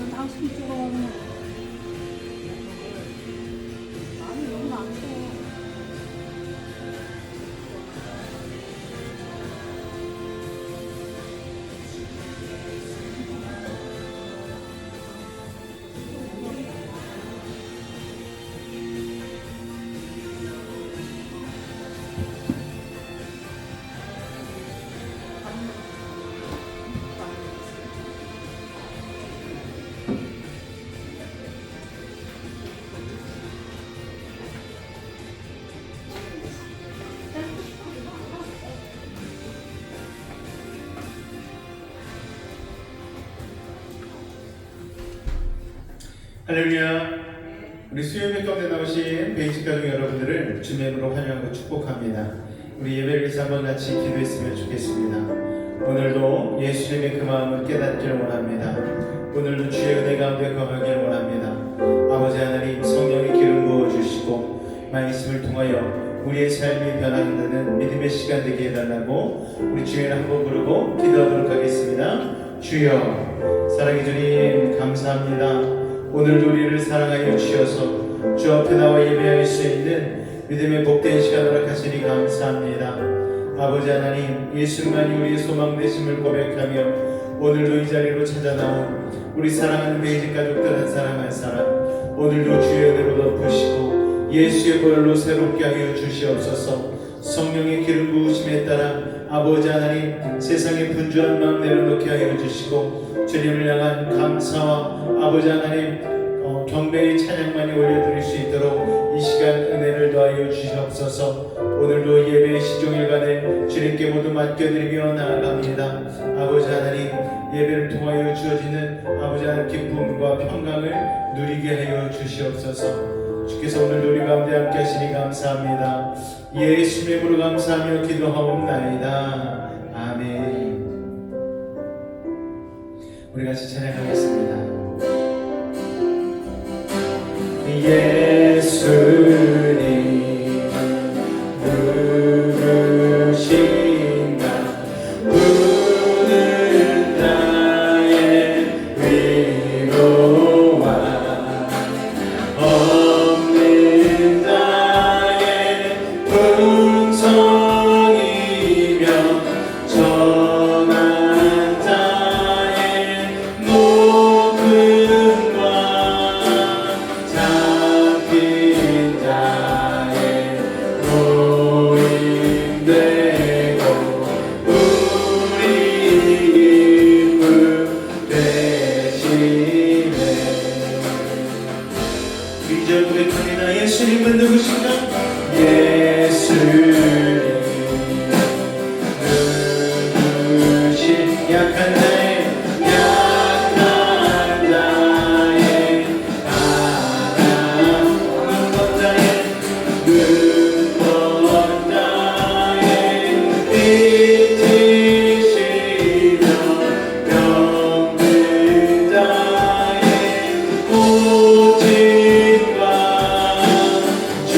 나는 당신처럼 나는 여기 안 돼. 할렐루야. 우리 수요예배 가운데 나오신 베이직 가족 여러분들을 주님의 이름으로 환영하고 축복합니다. 우리 예배를 위해서 한번 같이 기도했으면 좋겠습니다. 오늘도 예수님의 그 마음을 깨닫기를 원합니다. 오늘도 주의 은혜 가운데 거하기를 원합니다. 아버지 하나님, 성령의 기름 부어주시고 말씀을 통하여 우리의 삶이 변화한다는 믿음의 시간 되게 해달라고 우리 주님을 한번 부르고 기도하도록 하겠습니다. 주여, 사랑의 주님 감사합니다. 오늘도 우리를 사랑하여 주셔서 주 앞에 나와 예배할 수 있는 믿음의 복된 시간을 허락하시니 감사합니다. 아버지 하나님, 예수만이 우리의 소망 되심을 고백하며 오늘도 이 자리로 찾아 나온 우리 사랑하는 베이직 가족들 한 사람 한 사람, 오늘도 주의 은혜로 덮으시고 예수의 보혈로 새롭게 하여 주시옵소서. 성령의 기름 부으심에 따라 아버지 하나님, 세상의 분주한 마음 내려놓게 하여 주시고 주님을 향한 감사와 아버지 하나님 경배의 찬양만이 올려드릴 수 있도록 이 시간 은혜를 더하여 주시옵소서. 오늘도 예배의 시종일관에 주님께 모두 맡겨드리며 나아갑니다. 아버지 하나님, 예배를 통하여 주어지는 아버지 하나님 기쁨과 평강을 누리게 하여 주시옵소서. 주께서 오늘 우리 가운데 함께 하시니 감사합니다. 예수님의 이름으로 감사하며 기도하옵나이다. 아멘. 우리 같이 찬양하겠습니다. 예수님 누구신가, 오늘 나의 위로와 없는 나의 풍성이며 전한 자의 높음과 잡힌 자의 노임되고 우리 기쁨 되시네. 이제 고백합니다. 예수님은 누구신가? 예수님 누구신 약한 자의 오직과 주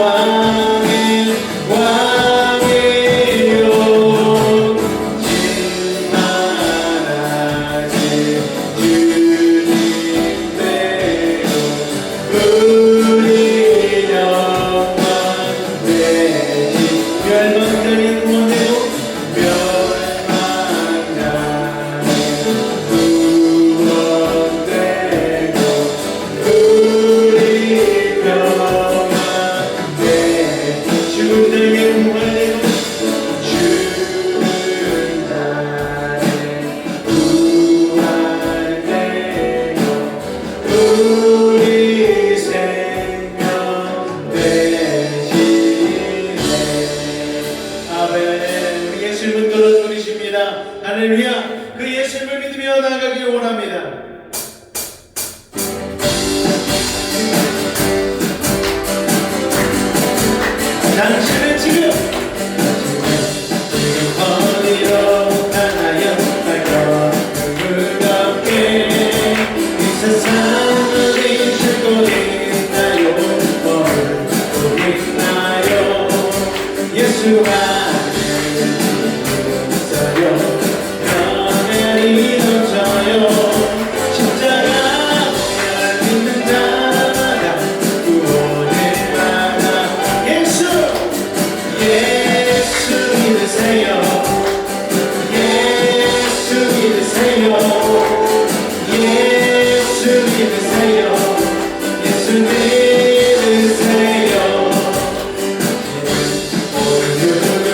왕의 왕이요 진만하신 주님대로 우리 영광 되시 멸망자의 구원대로 멸망자의 구원대로 우리 평안 되시 죽은 자에게 구원대로 죽은 자의 구원대로 우리 생명 되시네. 아멘. 우리 예수님을 끌어주십니다. 할렐루야. 그 예수님을 믿으며 나아가길 원합니다. 당신은 지금 어디로 가나요? 말고 누구답게 이 세상을 잊고 있나요? 모르고 있나요? 예수가 있어요. 변해리 넘쳐요. 십자가 믿는 자마다 구원을 받아. 예수 믿으세요. 예수 믿으세요. 예수 믿으세요. 예수 믿으세요. 오늘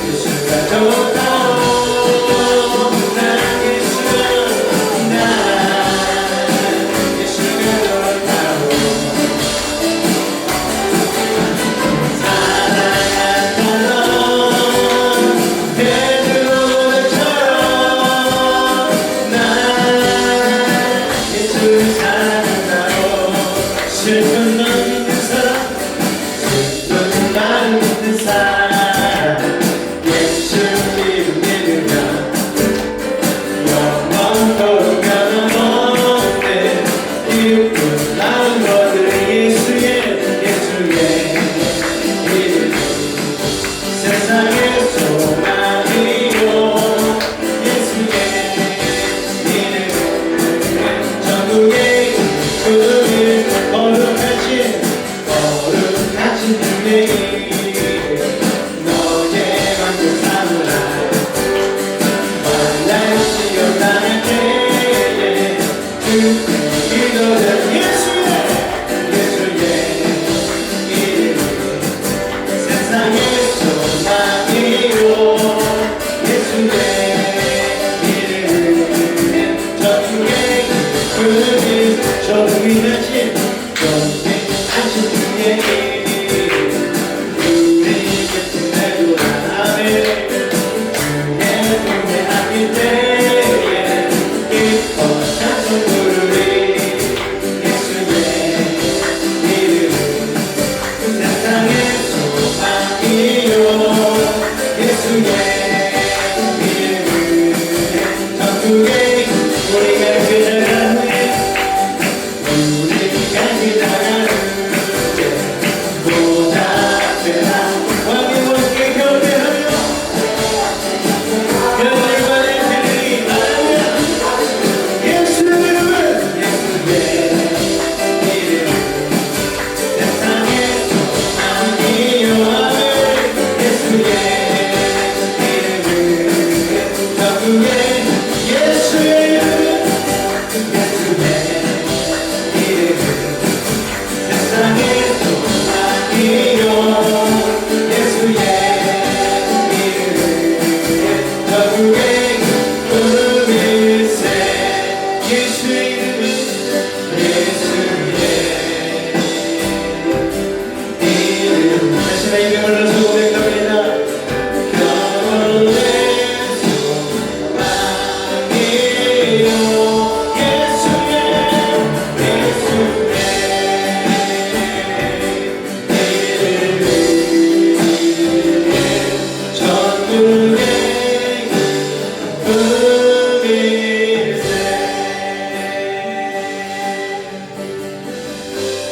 예수가 좋다오 난 예수가 좋다오 사랑한다 넌 베드로처럼 난 예수를 사랑한다오 슬픈 넌 믿는 사람 슬픈 나를 믿는 사람 예수 믿으면 영원토록 변함없네 기쁜 나는 것들 예수의 이름 세상의 소망이요 예수의 이름 전국의 구름이 거룩하신 주의 이름 너의 만족 삼으라 만날시어 나의 때에 기도된 예수의 이름 세상의 소망이요 예수의 이름 전국의 구름이 전위하신 주의 이름 우리 곁에 내두라네 주의 품에 안길 때에 기뻐 찬송 부르리 예수의 이름 세상의 소망이요 예수의 이름 전국의 우리가 그자가는 우리가 기다가는 보답되라 왕의 왕께 경배하며 영광의 주님 할렐루야 예수 이름은 예수의 이름 세상의 소망이요 예수의 이름 전국의 예수의 이름 세상의 소망이요 예수의 이름 전국의 구름일세 예수 이름은 예수의 이름 자신의 이름을 불러서 고백합니다 결혼의 소망이요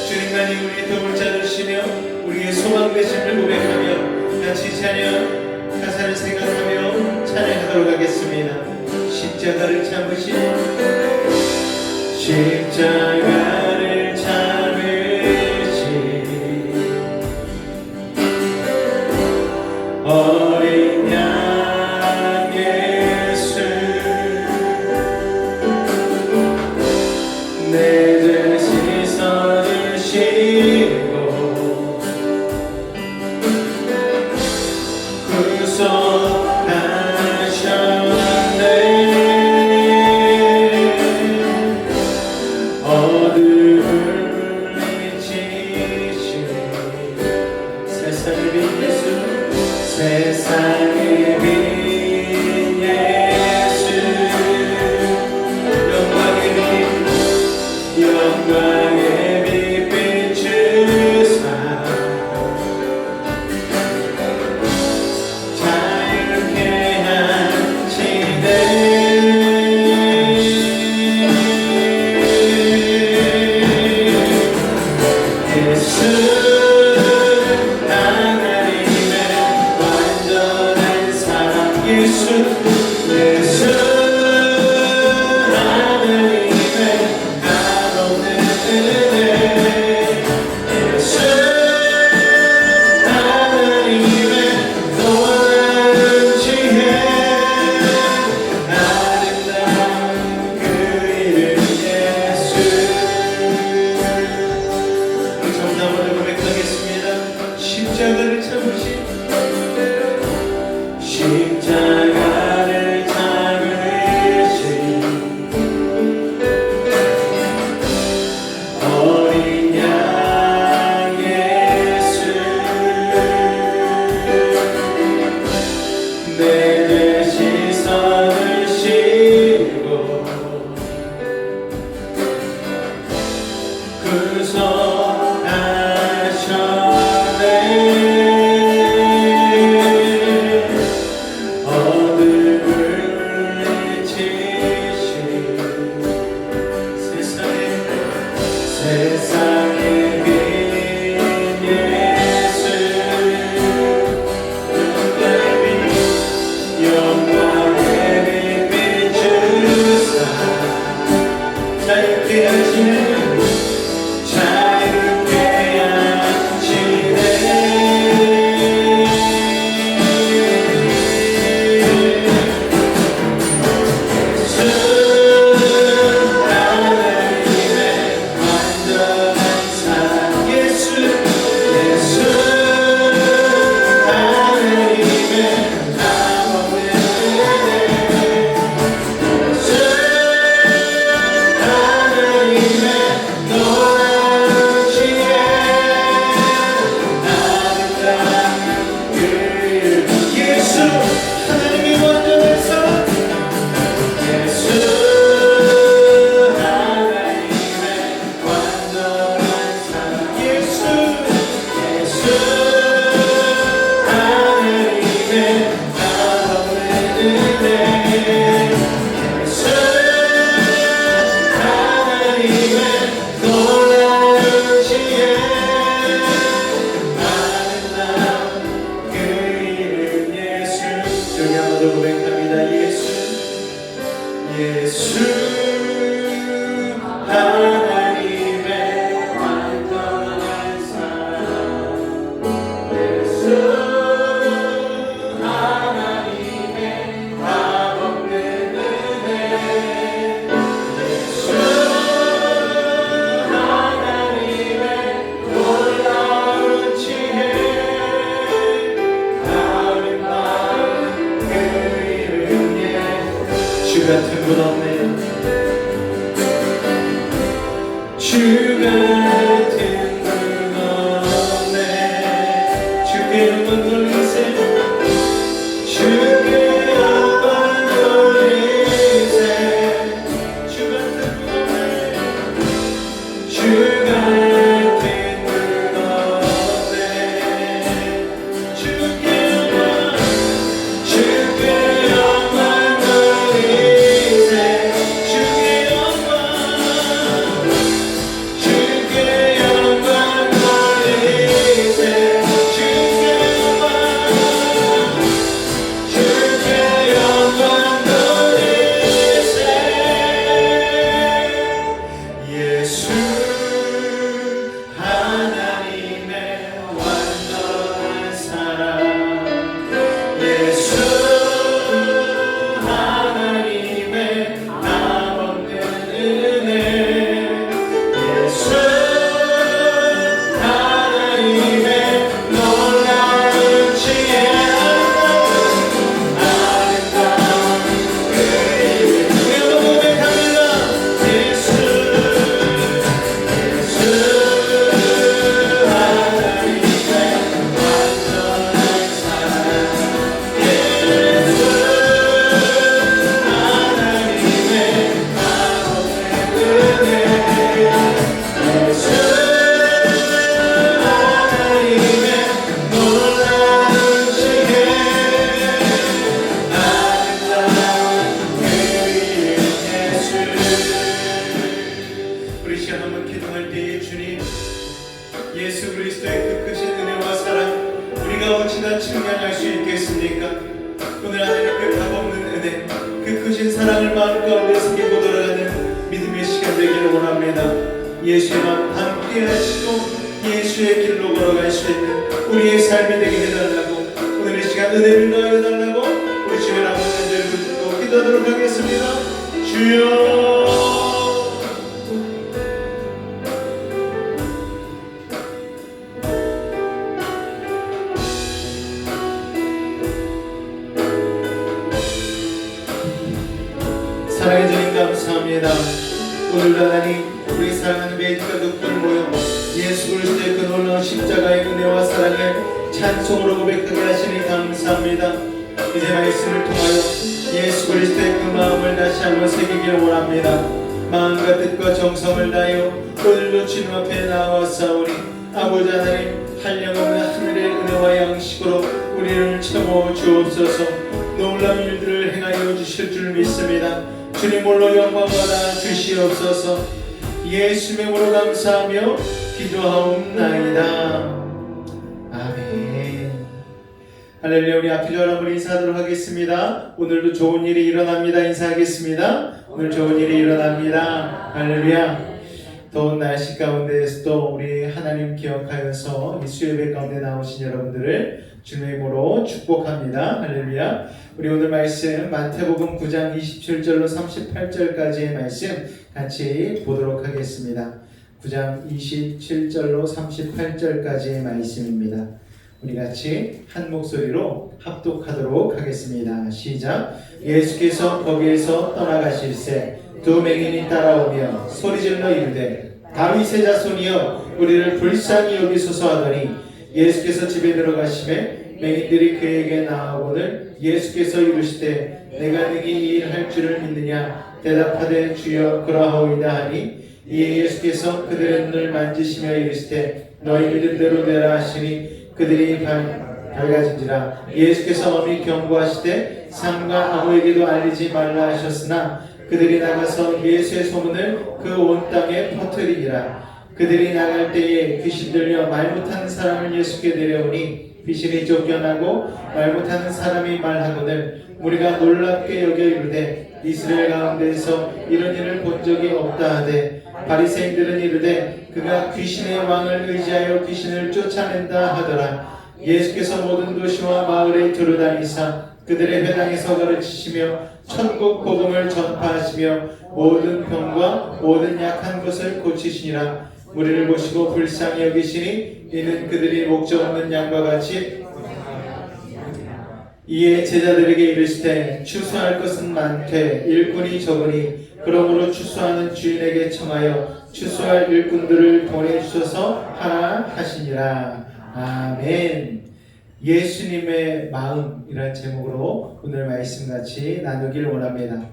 주님만이 우리의 도움을 찾으시며 우리의 소망 되심을 고백하며 같이 찬양 가사를 생각하며 찬양하도록 하겠습니다. 십자가를 참으신 십자가를 참으신 어린 양 예수 내 죄 씻어주시고 구속하셨네 어둠을 물리치신 세상의 빛 예수 세상의 빛 예수 영광의 빛 비추사 자유케 하시네 예수 하나님의 완전 하나님의 완전한 사랑 예수 하나님의 값없는 은혜 예수 하나님의 놀라운 지혜 아름다운 그 이름에 주 같은 분 없네요. 주 같은 분 없네. 주께 영광 돌리세. 주께 영광 돌리세. 주 같은 분 없네. 주 같은 분 없네. 주께 영광 주께 영광 돌리세. 주께 영광 주께 영광 돌리세. 주께 영광 돌리세. 예수 하나님의 완전한 사랑 예수 하나님의 값없는 은혜 예수 하나님의 놀라운 지혜 아름다운 그 이름 우리가 고백합니다. 예수 하나님의 완전한 사랑 예수 하나님의 값없는 은혜 예수 하나님의 놀라운 지혜 아름다운 그 이름 예수. 우리 시간 한번 기도할 때에 주님 예수 그리스도의 그 크신 은혜와 사랑 우리가 어찌나 측량할 수 있겠습니까? 오늘 하나님 그 값없는 은혜 그 크신 사랑을 마음 가운데 숨기고 돌아가는 믿음의 시간 되기를 원합니다. 예수의 마음 함께 하시고 예수의 길로 걸어갈 수 있는 우리의 삶이 되게 해달라고 오늘 이 시간 은혜를 더해달라고 우리 주변 아버지 여러분들도 기도하도록 하겠습니다. 주여 사랑해 주님 감사합니다. 오늘도 하나님 우리 사랑하는 매일 가족들 모여 예수 그리스도의 그 놀라운 십자가의 은혜와 사랑을 찬송으로 고백하게 하시니 감사합니다. 이제 말씀을 통하여 예수 그리스도의 그 마음을 다시 한번 새기기를 원합니다. 마음과 뜻과 정성을 다하여 오늘도 주님 앞에 나와싸우니 아버지 하나님 한량없는 하늘의 은혜와 양식으로 우리를 채워 주옵소서. 놀라운 일들을 행하여 주실 줄 믿습니다. 주님 홀로 영광 받아 주시옵소서. 예수의 이름으로 감사하며 기도하옵나이다. 아멘. 할렐루야. 우리 앞에 여러분 인사하도록 하겠습니다. 오늘도 좋은 일이 일어납니다. 인사하겠습니다. 오늘 좋은 일이 일어납니다. 할렐루야. 더운 날씨 가운데에서도 우리 하나님 기억하여서 이 수요예배 가운데 나오신 여러분들을 주님의 이름으로 축복합니다. 할렐루야. 우리 오늘 말씀 마태복음 9장 27절로 38절까지의 말씀 같이 보도록 하겠습니다. 9장 27절로 38절까지의 말씀입니다. 우리 같이 한 목소리로 합독하도록 하겠습니다. 시작. 예수께서 거기에서 떠나가실새 두 맹인이 따라오며 소리질러 이르되 다윗의 자손이여 우리를 불쌍히 여기소서 하더니 예수께서 집에 들어가시매 맹인들이 그에게 나아오거늘 예수께서 이르시되 내가 능히 이 일 할 줄을 믿느냐 대답하되 주여 그러하오이다 하니 이에 예수께서 그들의 눈을 만지시며 이르시되 너희 믿은 대로 되라 하시니 그들이 밝아진지라. 예수께서 엄히 경고하시되 삼가 아무에게도 알리지 말라 하셨으나 그들이 나가서 예수의 소문을 그 온 땅에 퍼뜨리니라. 그들이 나갈 때에 귀신 들려 말 못하는 사람을 예수께 데려오니 귀신이 쫓겨나고 말 못하는 사람이 말하거늘 우리가 놀랍게 여겨 이르되 이스라엘 가운데에서 이런 일을 본 적이 없다 하되 바리새인들은 이르되 그가 귀신의 왕을 의지하여 귀신을 쫓아낸다 하더라. 예수께서 모든 도시와 마을에 두루다니사 그들의 회당에서 가르치시며 천국 복음을 전파하시며 모든 병과 모든 약한 것을 고치시니라. 우리를 보시고 불쌍히 여기시니 이는 그들이 목적 없는 양과 같이 이에 제자들에게 이르시되 추수할 것은 많되 일꾼이 적으니 그러므로 추수하는 주인에게 청하여 추수할 일꾼들을 보내주셔서 하라 하시니라. 아멘. 예수님의 마음이라는 제목으로 오늘 말씀같이 나누길 원합니다.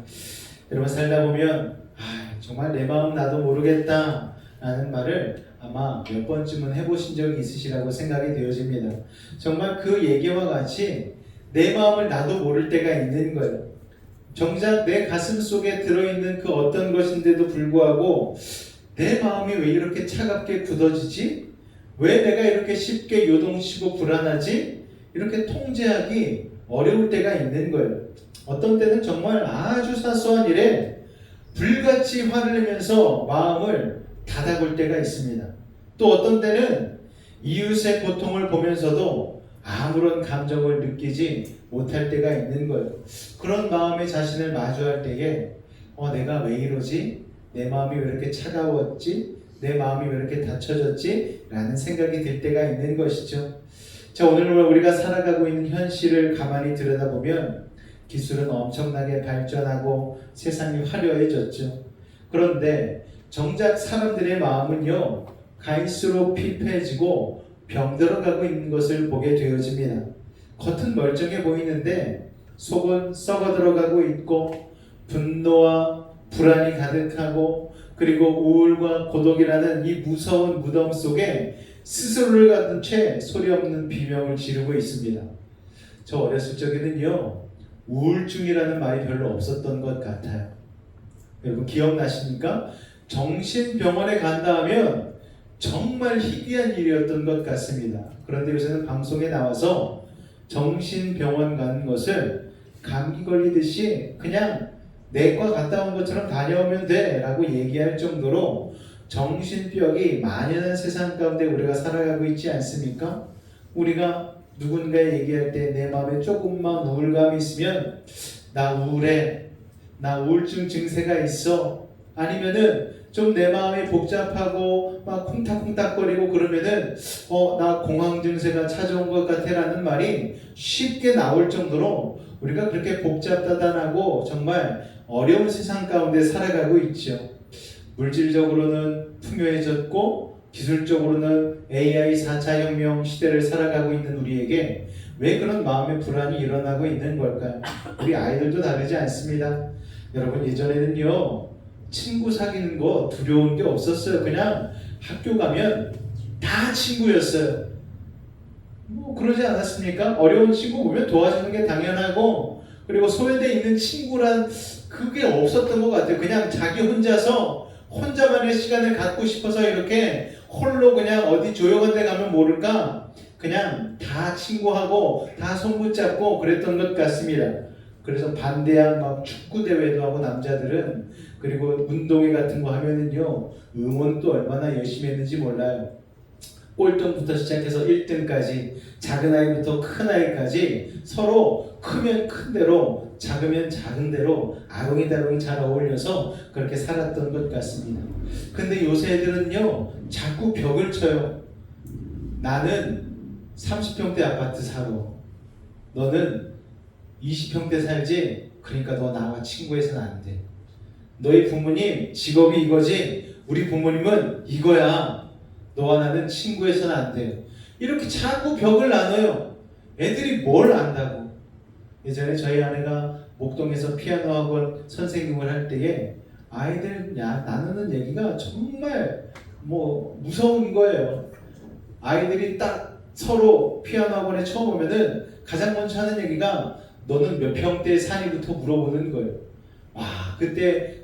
여러분 살다 보면 정말 내 마음 나도 모르겠다 라는 말을 아마 몇 번쯤은 해보신 적이 있으시라고 생각이 되어집니다. 정말 그 얘기와 같이 내 마음을 나도 모를 때가 있는 거예요. 정작 내 가슴 속에 들어있는 그 어떤 것인데도 불구하고 내 마음이 왜 이렇게 차갑게 굳어지지? 왜 내가 이렇게 쉽게 요동치고 불안하지? 이렇게 통제하기 어려울 때가 있는 거예요. 어떤 때는 정말 아주 사소한 일에 불같이 화를 내면서 마음을 닫아볼 때가 있습니다. 또 어떤 때는 이웃의 고통을 보면서도 아무런 감정을 느끼지 못할 때가 있는 거예요. 그런 마음의 자신을 마주할 때에 내가 왜 이러지? 내 마음이 왜 이렇게 차가웠지? 내 마음이 왜 이렇게 닫혀졌지? 라는 생각이 들 때가 있는 것이죠. 자, 오늘 우리가 살아가고 있는 현실을 가만히 들여다보면 기술은 엄청나게 발전하고 세상이 화려해졌죠. 그런데 정작 사람들의 마음은요, 갈수록 피폐해지고 병들어가고 있는 것을 보게 되어집니다. 겉은 멀쩡해 보이는데 속은 썩어 들어가고 있고 분노와 불안이 가득하고 그리고 우울과 고독이라는 이 무서운 무덤 속에 스스로를 가둔 채 소리 없는 비명을 지르고 있습니다. 저 어렸을 적에는요, 우울증이라는 말이 별로 없었던 것 같아요. 여러분 기억나십니까? 정신병원에 간다 하면 정말 희귀한 일이었던 것 같습니다. 그런데 요새는 방송에 나와서 정신병원 가는 것을 감기 걸리듯이 그냥 내과 갔다 온 것처럼 다녀오면 돼 라고 얘기할 정도로 정신병이 만연한 세상 가운데 우리가 살아가고 있지 않습니까? 우리가 누군가에 얘기할 때 내 마음에 조금만 우울감이 있으면 나 우울해, 나 우울증 증세가 있어, 아니면은 좀 내 마음이 복잡하고 막 콩닥콩닥거리고 그러면은 나 공황 증세가 찾아온 것 같아 라는 말이 쉽게 나올 정도로 우리가 그렇게 복잡다단하고 정말 어려운 세상 가운데 살아가고 있죠. 물질적으로는 풍요해졌고 기술적으로는 AI 4차 혁명 시대를 살아가고 있는 우리에게 왜 그런 마음의 불안이 일어나고 있는 걸까요? 우리 아이들도 다르지 않습니다. 여러분 예전에는요, 친구 사귀는 거 두려운 게 없었어요. 그냥 학교 가면 다 친구였어요. 뭐 그러지 않았습니까? 어려운 친구 보면 도와주는 게 당연하고, 그리고 소외되어 있는 친구란 그게 없었던 것 같아요. 그냥 자기 혼자만의 시간을 갖고 싶어서 이렇게 홀로 그냥 어디 조용한 데 가면 모를까 그냥 다 친구하고 다 손붙잡고 그랬던 것 같습니다. 그래서 반대한 막 축구 대회도 하고 남자들은, 그리고 운동회 같은 거 하면은요, 응원도 얼마나 열심히 했는지 몰라요. 꼴등부터 시작해서 1등까지 작은 아이부터 큰 아이까지 서로 크면 큰 대로 작으면 작은 대로 아롱이다롱이 잘 어울려서 그렇게 살았던 것 같습니다. 근데 요새 애들은요, 자꾸 벽을 쳐요. 나는 30평대 아파트 살아, 너는 20평대 살지? 그러니까 너 나와 친구해서는 안 돼. 너희 부모님 직업이 이거지? 우리 부모님은 이거야. 너와 나는 친구해서는 안 돼. 이렇게 자꾸 벽을 나눠요. 애들이 뭘 안다고. 예전에 저희 아내가 목동에서 피아노 학원 선생님을 할 때에 아이들 나누는 얘기가 정말 무서운 거예요. 아이들이 딱 서로 피아노 학원에 처음 오면은 가장 먼저 하는 얘기가 너는 몇 평대 사니부터 물어보는 거예요.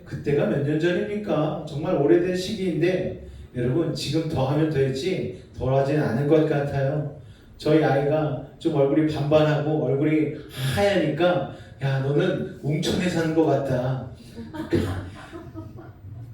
그때가 몇 년 전입니까? 정말 오래된 시기인데 여러분 지금 더 하면 되지 덜하지는 않은 것 같아요. 저희 아이가 좀 얼굴이 반반하고 얼굴이 하얘니까 야 너는 웅천에 사는 것 같다.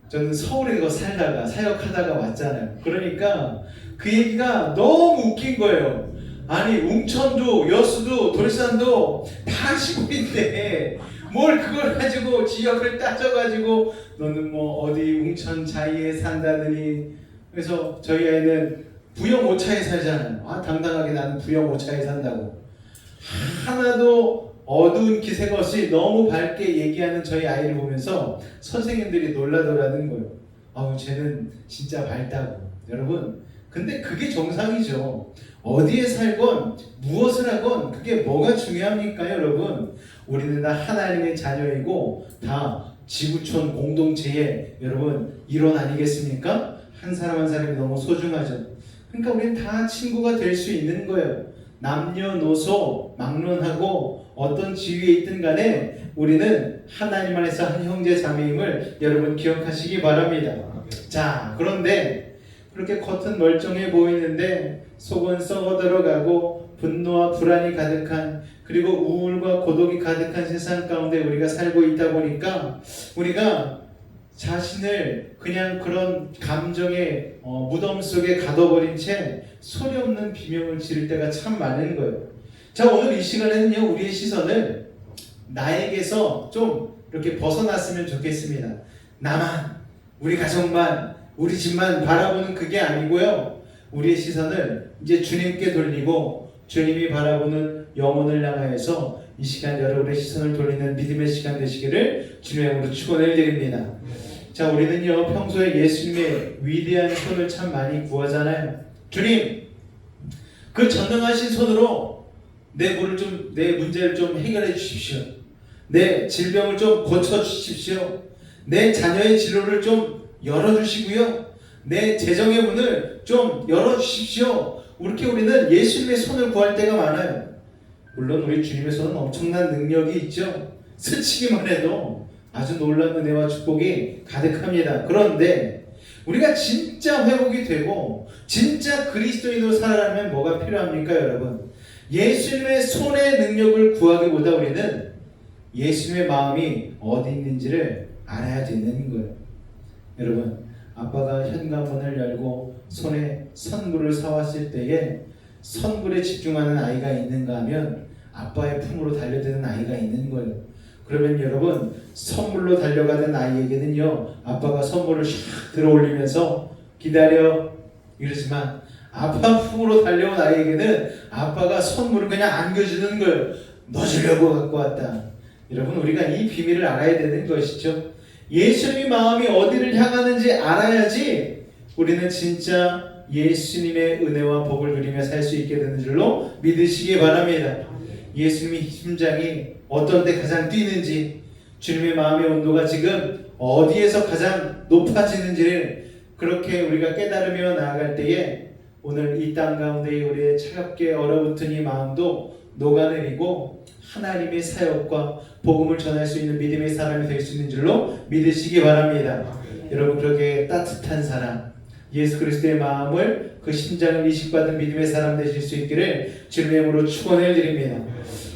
저는 서울에 살다가 사역하다가 왔잖아요. 그러니까 그 얘기가 너무 웃긴 거예요. 아니 웅천도 여수도 돌산도 다 시골인데 뭘 그걸 가지고 지역을 따져가지고 너는 뭐 어디 웅천 자이에 산다더니. 그래서 저희 아이는 부영 5차에 살잖아요. 당당하게 나는 부영 5차에 산다고. 하나도 어두운 기색 없이 너무 밝게 얘기하는 저희 아이를 보면서 선생님들이 놀라더라는 거예요. 아우 쟤는 진짜 밝다고. 여러분 근데 그게 정상이죠. 어디에 살건 무엇을 하건 그게 뭐가 중요합니까 여러분? 우리는 다 하나님의 자녀이고 다 지구촌 공동체의 여러분 일원 아니겠습니까? 한 사람 한 사람이 너무 소중하죠. 그러니까 우리는 다 친구가 될 수 있는 거예요. 남녀노소 막론하고 어떤 지위에 있든 간에 우리는 하나님 안에서 한 형제 자매임을 여러분 기억하시기 바랍니다. 자, 그런데 그렇게 겉은 멀쩡해 보이는데 속은 썩어 들어가고 분노와 불안이 가득한, 그리고 우울과 고독이 가득한 세상 가운데 우리가 살고 있다 보니까 우리가 자신을 그냥 그런 감정의 무덤 속에 가둬버린 채 소리 없는 비명을 지를 때가 참 많은 거예요. 자, 오늘 이 시간에는요, 우리의 시선을 나에게서 좀 이렇게 벗어났으면 좋겠습니다. 나만, 우리 가족만, 우리 집만 바라보는 그게 아니고요, 우리의 시선을 이제 주님께 돌리고 주님이 바라보는 영혼을 향하여서 이 시간 여러분의 시선을 돌리는 믿음의 시간 되시기를 주님의 이름으로 축원을 드립니다. 자, 우리는요 평소에 예수님의 위대한 손을 참 많이 구하잖아요. 주님, 그 전능하신 손으로 내 문제를 좀 해결해 주십시오. 내 질병을 좀 고쳐 주십시오. 내 자녀의 진로를 좀 열어 주시고요, 내 재정의 문을 좀 열어 주십시오. 이렇게 우리는 예수님의 손을 구할 때가 많아요. 물론 우리 주님의 손은 엄청난 능력이 있죠. 스치기만 해도 아주 놀라운 은혜와 축복이 가득합니다. 그런데 우리가 진짜 회복이 되고 진짜 그리스도인으로 살아가면 뭐가 필요합니까 여러분? 예수님의 손의 능력을 구하기보다 우리는 예수님의 마음이 어디 있는지를 알아야 되는 거예요. 여러분, 아빠가 현관문을 열고 손에 선물을 사왔을 때에 선물에 집중하는 아이가 있는가 하면 아빠의 품으로 달려드는 아이가 있는 거예요. 그러면 여러분, 선물로 달려가는 아이에게는요, 아빠가 선물을 샥 들어올리면서 기다려 이러지만, 아빠 품으로 달려온 아이에게는 아빠가 선물을 그냥 안겨주는 거예요. 너 주려고 갖고 왔다. 여러분, 우리가 이 비밀을 알아야 되는 것이죠. 예수님의 마음이 어디를 향하는지 알아야지 우리는 진짜 예수님의 은혜와 복을 누리며 살 수 있게 되는 줄로 믿으시기 바랍니다. 예수님의 심장이 어떤 때 가장 뛰는지, 주님의 마음의 온도가 지금 어디에서 가장 높아지는지를 그렇게 우리가 깨달으며 나아갈 때에 오늘 이 땅 가운데 우리의 차갑게 얼어붙은 이 마음도 녹아내리고 하나님의 사역과 복음을 전할 수 있는 믿음의 사람이 될 수 있는 줄로 믿으시기 바랍니다. 여러분, 그렇게 따뜻한 사람, 예수 그리스도의 마음을, 그 심장을 이식받은 믿음의 사람 되실 수 있기를 주님의 이름으로 축원을 드립니다.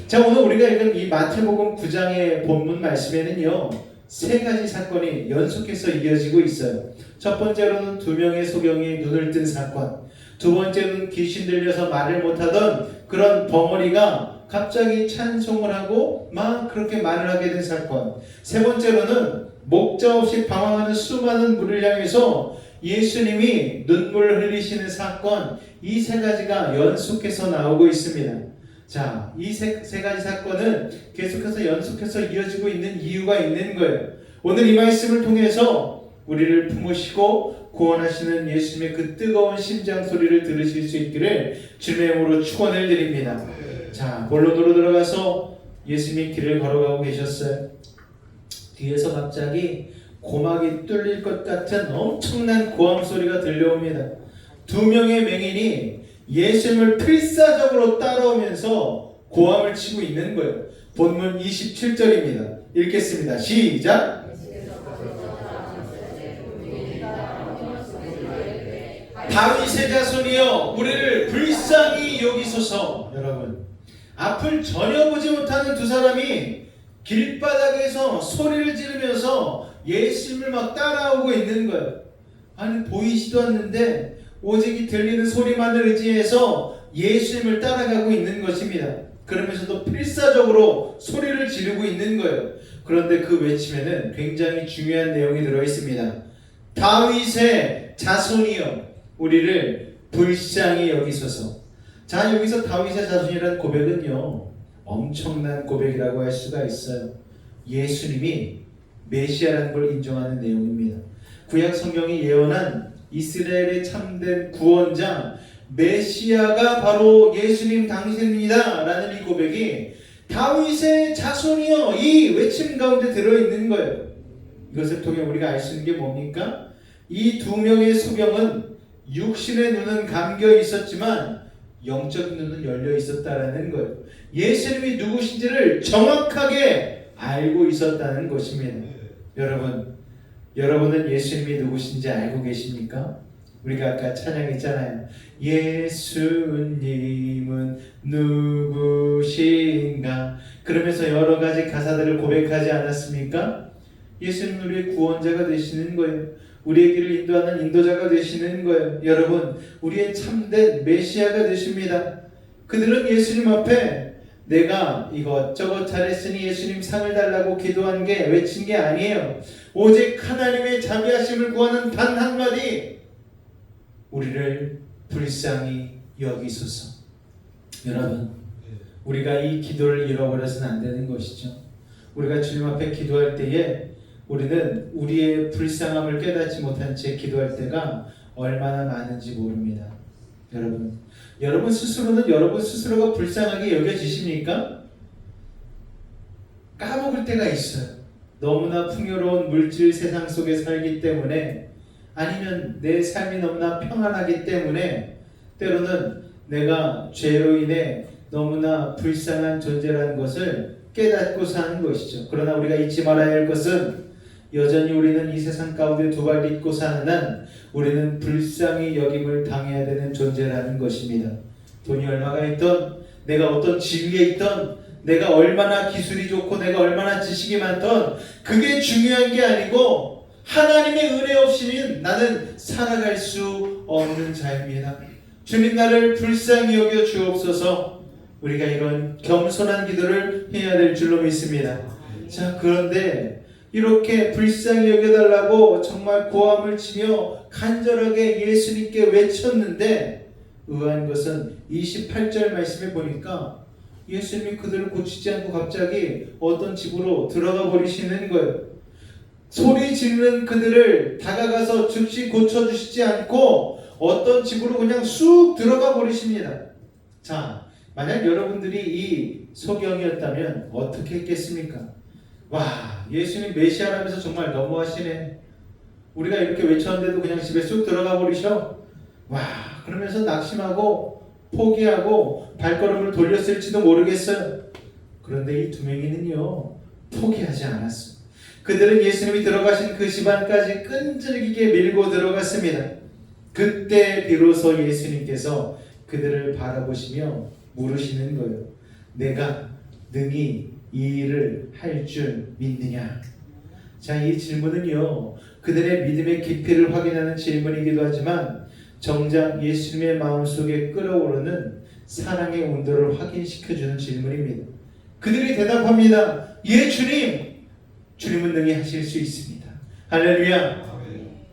자, 오늘 우리가 읽은 이 마태복음 9장의 본문 말씀에는요, 세 가지 사건이 연속해서 이어지고 있어요. 첫 번째로는 2명의 소경이 눈을 뜬 사건, 두 번째는 귀신 들려서 말을 못하던 그런 벙어리가 갑자기 찬송을 하고 막 그렇게 말을 하게 된 사건, 세 번째로는 목자 없이 방황하는 수많은 물을 향해서 예수님이 눈물을 흘리시는 사건, 이 세 가지가 연속해서 나오고 있습니다. 자, 이 세 가지 사건은 계속해서 연속해서 이어지고 있는 이유가 있는 거예요. 오늘 이 말씀을 통해서 우리를 품으시고 구원하시는 예수님의 그 뜨거운 심장 소리를 들으실 수 있기를 주님의 이름으로 축원을 드립니다. 자, 본론으로 들어가서 예수님이 길을 걸어가고 계셨어요. 뒤에서 갑자기 고막이 뚫릴 것 같은 엄청난 고함 소리가 들려옵니다. 2명의 맹인이 예수님을 필사적으로 따라오면서 고함을 치고 있는 거예요. 본문 27절입니다. 읽겠습니다. 시작. 다윗의 자손이여 우리를 불쌍히 여기소서. 여러분, 앞을 전혀 보지 못하는 두 사람이 길바닥에서 소리를 지르면서 예수님을 막 따라오고 있는 거예요. 아니, 보이지도 않는데 오직 이 들리는 소리만을 의지해서 예수님을 따라가고 있는 것입니다. 그러면서도 필사적으로 소리를 지르고 있는 거예요. 그런데 그 외침에는 굉장히 중요한 내용이 들어있습니다. 다윗의 자손이여 우리를 불쌍히 여기소서. 자, 여기서 다윗의 자손이라는 고백은요, 엄청난 고백이라고 할 수가 있어요. 예수님이 메시아라는 걸 인정하는 내용입니다. 구약 성경이 예언한 이스라엘의 참된 구원자 메시아가 바로 예수님 당신입니다 라는 이 고백이 다윗의 자손이여 이 외침 가운데 들어있는 거예요. 이것을 통해 우리가 알 수 있는 게 뭡니까? 이 두 명의 소경은 육신의 눈은 감겨 있었지만 영적 눈은 열려 있었다라는 거예요. 예수님이 누구신지를 정확하게 알고 있었다는 것입니다. 여러분은 예수님이 누구신지 알고 계십니까? 우리가 아까 찬양했잖아요. 예수님은 누구신가? 그러면서 여러 가지 가사들을 고백하지 않았습니까? 예수님은 우리의 구원자가 되시는 거예요. 우리의 길을 인도하는 인도자가 되시는 거예요. 여러분, 우리의 참된 메시아가 되십니다. 그들은 예수님 앞에 내가 이것저것 잘했으니 예수님 상을 달라고 기도한 게 외친 게 아니에요. 오직 하나님의 자비하심을 구하는 단 한마디, 우리를 불쌍히 여기소서. 여러분, 우리가 이 기도를 잃어버려서는 안 되는 것이죠. 우리가 주님 앞에 기도할 때에 우리는 우리의 불쌍함을 깨닫지 못한 채 기도할 때가 얼마나 많은지 모릅니다. 여러분 스스로는 여러분 스스로가 불쌍하게 여겨지십니까? 까먹을 때가 있어요. 너무나 풍요로운 물질 세상 속에 살기 때문에, 아니면 내 삶이 너무나 평안하기 때문에 때로는 내가 죄로 인해 너무나 불쌍한 존재라는 것을 깨닫고 사는 것이죠. 그러나 우리가 잊지 말아야 할 것은 여전히 우리는 이 세상 가운데 두 발 딛고 사는 한 우리는 불쌍히 여김을 당해야 되는 존재라는 것입니다. 돈이 얼마가 있던, 내가 어떤 지위에 있던, 내가 얼마나 기술이 좋고 내가 얼마나 지식이 많던, 그게 중요한 게 아니고 하나님의 은혜 없이는 나는 살아갈 수 없는 자입니다. 주님, 나를 불쌍히 여겨 주옵소서. 우리가 이런 겸손한 기도를 해야 될 줄로 믿습니다. 자, 그런데 이렇게 불쌍히 여겨달라고 정말 고함을 치며 간절하게 예수님께 외쳤는데, 의아한 것은 28절 말씀에 보니까 예수님이 그들을 고치지 않고 갑자기 어떤 집으로 들어가 버리시는 거예요. 소리 지르는 그들을 다가가서 즉시 고쳐주시지 않고 어떤 집으로 그냥 쑥 들어가 버리십니다. 자, 만약 여러분들이 이 소경이었다면 어떻게 했겠습니까? 와, 예수님 메시아라면서 정말 너무하시네. 우리가 이렇게 외쳤는데도 그냥 집에 쑥 들어가 버리셔? 와, 그러면서 낙심하고 포기하고 발걸음을 돌렸을지도 모르겠어요. 그런데 이 두 명이는요, 포기하지 않았어요. 그들은 예수님이 들어가신 그 집안까지 끈질기게 밀고 들어갔습니다. 그때 비로소 예수님께서 그들을 바라보시며 물으시는 거예요. 내가 능히 이 일을 할 줄 믿느냐? 자, 이 질문은요, 그들의 믿음의 깊이를 확인하는 질문이기도 하지만 정작 예수님의 마음속에 끓어오르는 사랑의 온도를 확인시켜주는 질문입니다. 그들이 대답합니다. 예, 주님! 주님은 능히 하실 수 있습니다. 할렐루야!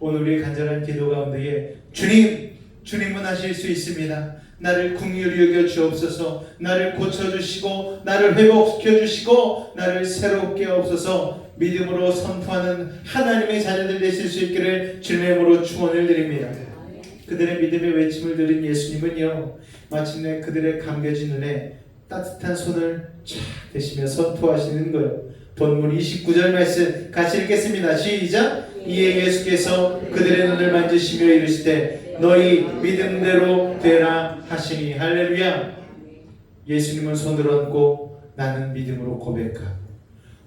오늘 우리의 간절한 기도 가운데에 주님은 하실 수 있습니다. 나를 긍휼히 여겨 주옵소서. 나를 고쳐주시고 나를 회복시켜 주시고 나를 새롭게 하옵소서. 믿음으로 선포하는 하나님의 자녀들 되실 수 있기를 주님의 이름으로 축원을 드립니다. 그들의 믿음의 외침을 들은 예수님은요, 마침내 그들의 감겨진 눈에 따뜻한 손을 쫙 대시며 선포하시는 거예요. 본문 29절 말씀 같이 읽겠습니다. 시작. 이에 예수께서 그들의 눈을 만지시며 이르시되 너희 믿음대로 되라 하시니. 할렐루야. 예수님은 손을 얹고 나는 믿음으로 고백하고,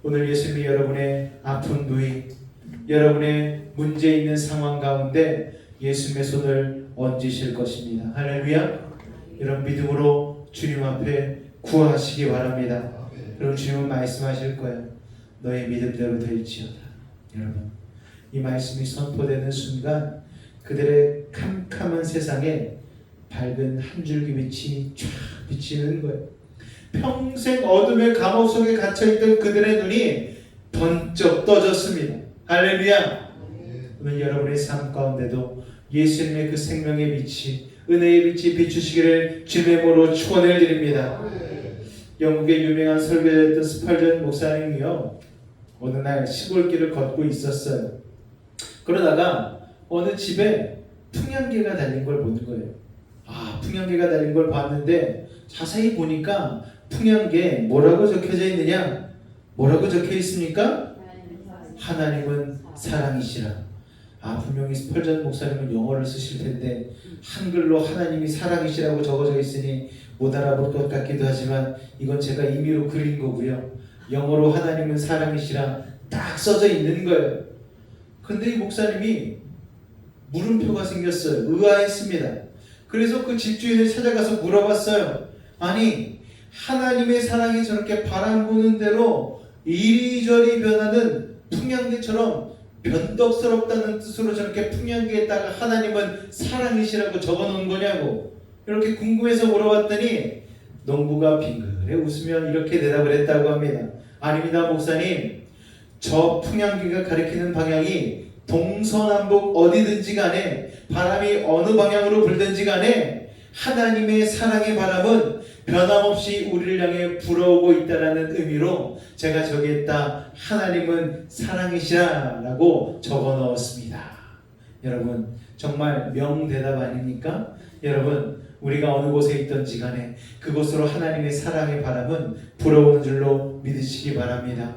오늘 예수님이 여러분의 아픈 누이, 여러분의 문제 있는 상황 가운데 예수님의 손을 얹으실 것입니다. 할렐루야. 이런 믿음으로 주님 앞에 구하시기 바랍니다. 그럼 주님은 말씀하실 거예요. 너의 믿음대로 될지어다. 여러분, 이 말씀이 선포되는 순간 그들의 캄캄한 세상에 밝은 한 줄기 빛이 쫙 비치는 거예요. 평생 어둠의 감옥 속에 갇혀있던 그들의 눈이 번쩍 떠졌습니다. 할렐루야. 오늘 여러분의 삶 가운데도 예수님의 그 생명의 빛이, 은혜의 빛이 비추시기를 주님의 이름으로 축원을 드립니다. 영국의 유명한 설교자였던 스펄전 목사님이요, 어느 날 시골길을 걷고 있었어요. 그러다가 어느 집에 풍향계가 달린 걸 보는 거예요. 풍향계가 달린 걸 봤는데 자세히 보니까 풍향계에 뭐라고 적혀져 있느냐? 뭐라고 적혀 있습니까? 하나님은 사랑이시라. 분명히 스펄전 목사님은 영어를 쓰실 텐데 한글로 하나님이 사랑이시라고 적어져 있으니 못 알아볼 것 같기도 하지만 이건 제가 임의로 그린 거고요. 영어로 하나님은 사랑이시라 딱 써져 있는 거예요. 근데 이 목사님이 물음표가 생겼어요. 의아했습니다. 그래서 그 집주인을 찾아가서 물어봤어요. 아니, 하나님의 사랑이 저렇게 바람 부는 대로 이리저리 변하는 풍향계처럼 변덕스럽다는 뜻으로 저렇게 풍향계에다가 하나님은 사랑이시라고 적어놓은 거냐고 이렇게 궁금해서 물어봤더니 농부가 빙그레 웃으며 이렇게 대답을 했다고 합니다. 아닙니다, 목사님. 저 풍향계가 가리키는 방향이 동서남북 어디든지 간에 바람이 어느 방향으로 불든지 간에 하나님의 사랑의 바람은 변함없이 우리를 향해 불어오고 있다는 의미로 제가 저기에다 하나님은 사랑이시라 라고 적어 넣었습니다. 여러분, 정말 명대답 아닙니까? 여러분, 우리가 어느 곳에 있든지 간에 그곳으로 하나님의 사랑의 바람은 불어오는 줄로 믿으시기 바랍니다.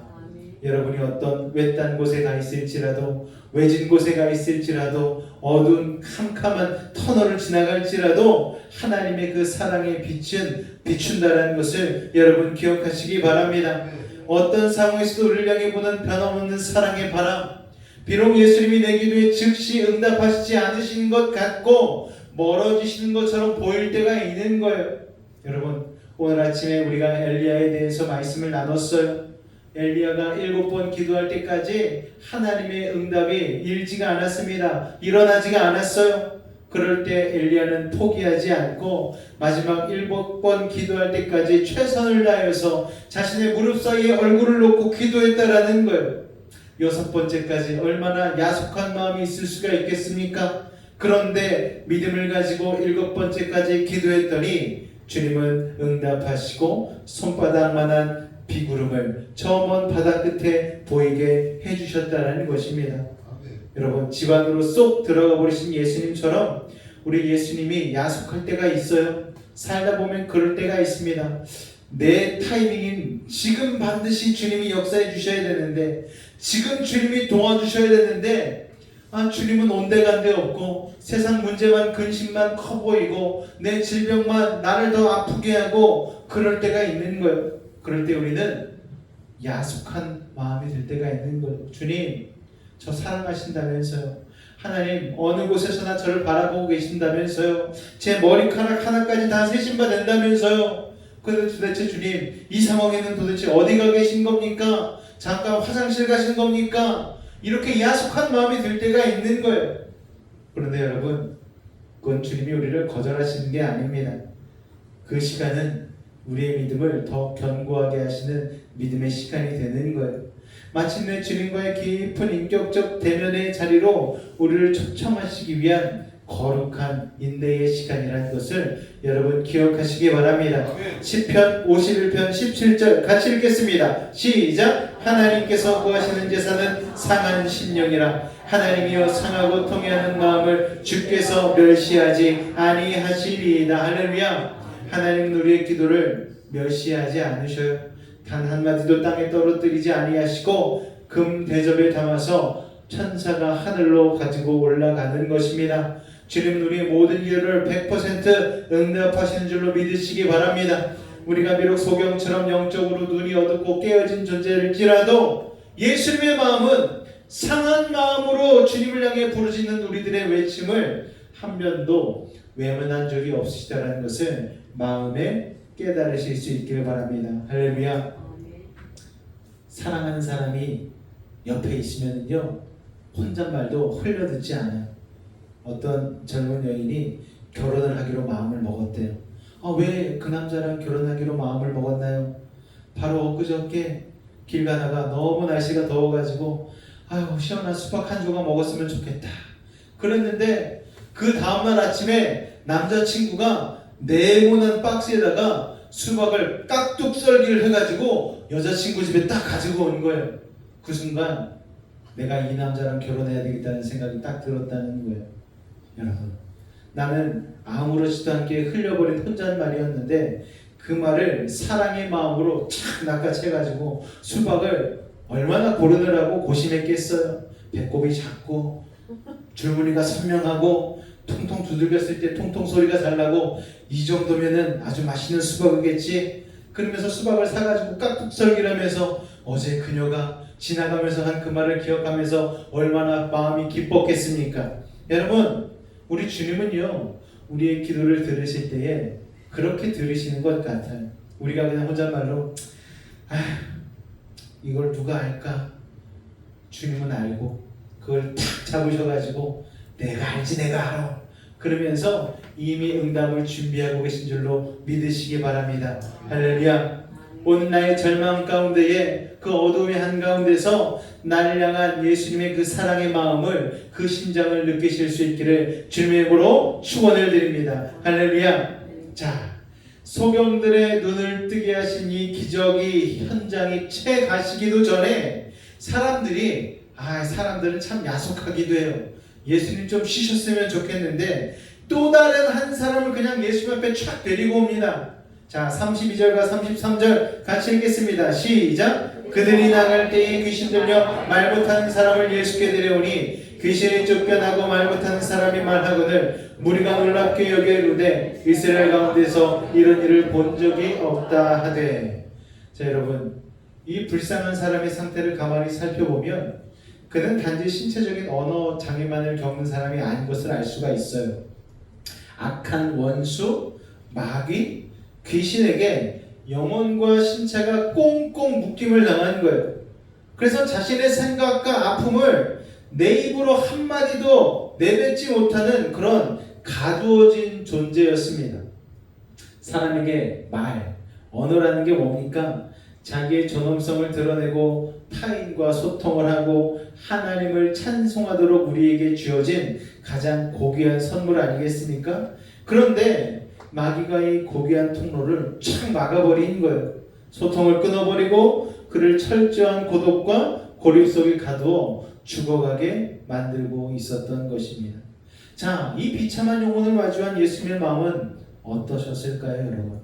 여러분이 어떤 외딴 곳에 가 있을지라도, 외진 곳에 가 있을지라도, 어두운 캄캄한 터널을 지나갈지라도 하나님의 그 사랑의 빛은 비춘다는 것을 여러분 기억하시기 바랍니다. 어떤 상황에서도 우리를 향해 보는 변함없는 사랑의 바람, 비록 예수님이 내 기도에 즉시 응답하시지 않으신 것 같고 멀어지시는 것처럼 보일 때가 있는 거예요. 여러분, 오늘 아침에 우리가 엘리야에 대해서 말씀을 나눴어요. 엘리야가 7번 기도할 때까지 하나님의 응답이 일지가 않았습니다. 일어나지가 않았어요. 그럴 때 엘리야는 포기하지 않고 마지막 7번 기도할 때까지 최선을 다해서 자신의 무릎 사이에 얼굴을 놓고 기도했다라는 거예요. 6번째까지 얼마나 야속한 마음이 있을 수가 있겠습니까? 그런데 믿음을 가지고 7번째까지 기도했더니 주님은 응답하시고 손바닥만한 비구름을 저 먼 바다 끝에 보이게 해주셨다는 것입니다. 여러분, 집안으로 쏙 들어가 버리신 예수님처럼 우리 예수님이 야속할 때가 있어요. 살다 보면 그럴 때가 있습니다. 내 타이밍인 지금 반드시 주님이 역사해 주셔야 되는데, 지금 주님이 도와주셔야 되는데, 주님은 온데간데 없고 세상 문제만 근심만 커 보이고 내 질병만 나를 더 아프게 하고 그럴 때가 있는 거예요. 그럴 때 우리는 야속한 마음이 들 때가 있는 거예요. 주님, 저 사랑하신다면서요. 하나님, 어느 곳에서나 저를 바라보고 계신다면서요. 제 머리카락 하나까지 다 세심바 된다면서요. 근데 도대체 주님, 이 상황에는 도대체 어디 가 계신 겁니까? 잠깐 화장실 가신 겁니까? 이렇게 야속한 마음이 들 때가 있는 거예요. 그런데 여러분, 그건 주님이 우리를 거절하시는 게 아닙니다. 그 시간은 우리의 믿음을 더 견고하게 하시는 믿음의 시간이 되는 거예요. 마침내 주님과의 깊은 인격적 대면의 자리로 우리를 초청하시기 위한 거룩한 인내의 시간이라는 것을 여러분 기억하시기 바랍니다. 시편 51편 17절 같이 읽겠습니다. 시작. 하나님께서 구하시는 제사는 상한 심령이라. 하나님이여 상하고 통회하는 마음을 주께서 멸시하지 아니하시리이다. 할렐루야. 하나님은 우리의 기도를 멸시하지 않으셔요. 단 한마디도 땅에 떨어뜨리지 아니하시고 금 대접에 담아서 천사가 하늘로 가지고 올라가는 것입니다. 주님은 우리의 모든 기도를 100% 응답하시는 줄로 믿으시기 바랍니다. 우리가 비록 소경처럼 영적으로 눈이 어둡고 깨어진 존재일지라도 예수님의 마음은 상한 마음으로 주님을 향해 부르짖는 우리들의 외침을 한 번도 외면한 적이 없으시다는 것을 마음에 깨달으실 수 있기를 바랍니다. 할렐루야. 사랑하는 사람이 옆에 있으면요 혼잣말도 흘려듣지 않아요. 어떤 젊은 여인이 결혼을 하기로 마음을 먹었대요. 왜 그 남자랑 결혼하기로 마음을 먹었나요? 바로 엊그저께 길 가다가 너무 날씨가 더워가지고 아유 시원한 수박 한 조각 먹었으면 좋겠다 그랬는데, 그 다음날 아침에 남자친구가 네모난 박스에다가 수박을 깍둑 썰기를 해가지고 여자친구 집에 딱 가지고 온 거예요. 그 순간 내가 이 남자랑 결혼해야 되겠다는 생각이 딱 들었다는 거예요. 여러분, 나는 아무렇지도 않게 흘려버린 혼잣말이었는데 그 말을 사랑의 마음으로 착 낚아채가지고 수박을 얼마나 고르느라고 고심했겠어요. 배꼽이 작고 줄무늬가 선명하고 통통 두들겼을 때 통통 소리가 잘 나고 이 정도면은 아주 맛있는 수박이겠지. 그러면서 수박을 사가지고 깍둑 썰기를 하면서 어제 그녀가 지나가면서 한 그 말을 기억하면서 얼마나 마음이 기뻤겠습니까? 여러분, 우리 주님은요 우리의 기도를 들으실 때에 그렇게 들으시는 것 같아요. 우리가 그냥 혼잣말로 이걸 누가 알까? 주님은 알고 그걸 탁 잡으셔가지고 내가 알지 내가 알아 그러면서 이미 응답을 준비하고 계신 줄로 믿으시기 바랍니다. 할렐루야. 오늘 나의 절망 가운데에 그 어둠의 한가운데서 나를 향한 예수님의 그 사랑의 마음을, 그 심장을 느끼실 수 있기를 주님의 이름으로 축원을 드립니다. 할렐루야. 자, 소경들의 눈을 뜨게 하신 이 기적이 현장이 채 가시기도 전에 사람들은 참 야속하기도 해요. 예수님 좀 쉬셨으면 좋겠는데 또 다른 한 사람을 그냥 예수님 앞에 촥 데리고 옵니다. 자, 32절과 33절 같이 읽겠습니다. 시작. 그들이 나갈 때에 귀신 들려 말 못하는 사람을 예수께 데려오니 귀신이 쫓겨나고 말 못하는 사람이 말하거늘 무리가 놀랍게 여겨 이르되 이스라엘 가운데서 이런 일을 본 적이 없다 하되. 자, 여러분, 이 불쌍한 사람의 상태를 가만히 살펴보면 그는 단지 신체적인 언어 장애만을 겪는 사람이 아닌 것을 알 수가 있어요. 악한 원수, 마귀, 귀신에게 영혼과 신체가 꽁꽁 묶임을 당한 거예요. 그래서 자신의 생각과 아픔을 내 입으로 한마디도 내뱉지 못하는 그런 가두어진 존재였습니다. 사람에게 언어라는 게 뭡니까? 자기의 존엄성을 드러내고 타인과 소통을 하고 하나님을 찬송하도록 우리에게 주어진 가장 고귀한 선물 아니겠습니까? 그런데 마귀가 이 고귀한 통로를 촥 막아버린 거예요. 소통을 끊어버리고 그를 철저한 고독과 고립 속에 가두어 죽어가게 만들고 있었던 것입니다. 자, 이 비참한 영혼을 마주한 예수님의 마음은 어떠셨을까요, 여러분?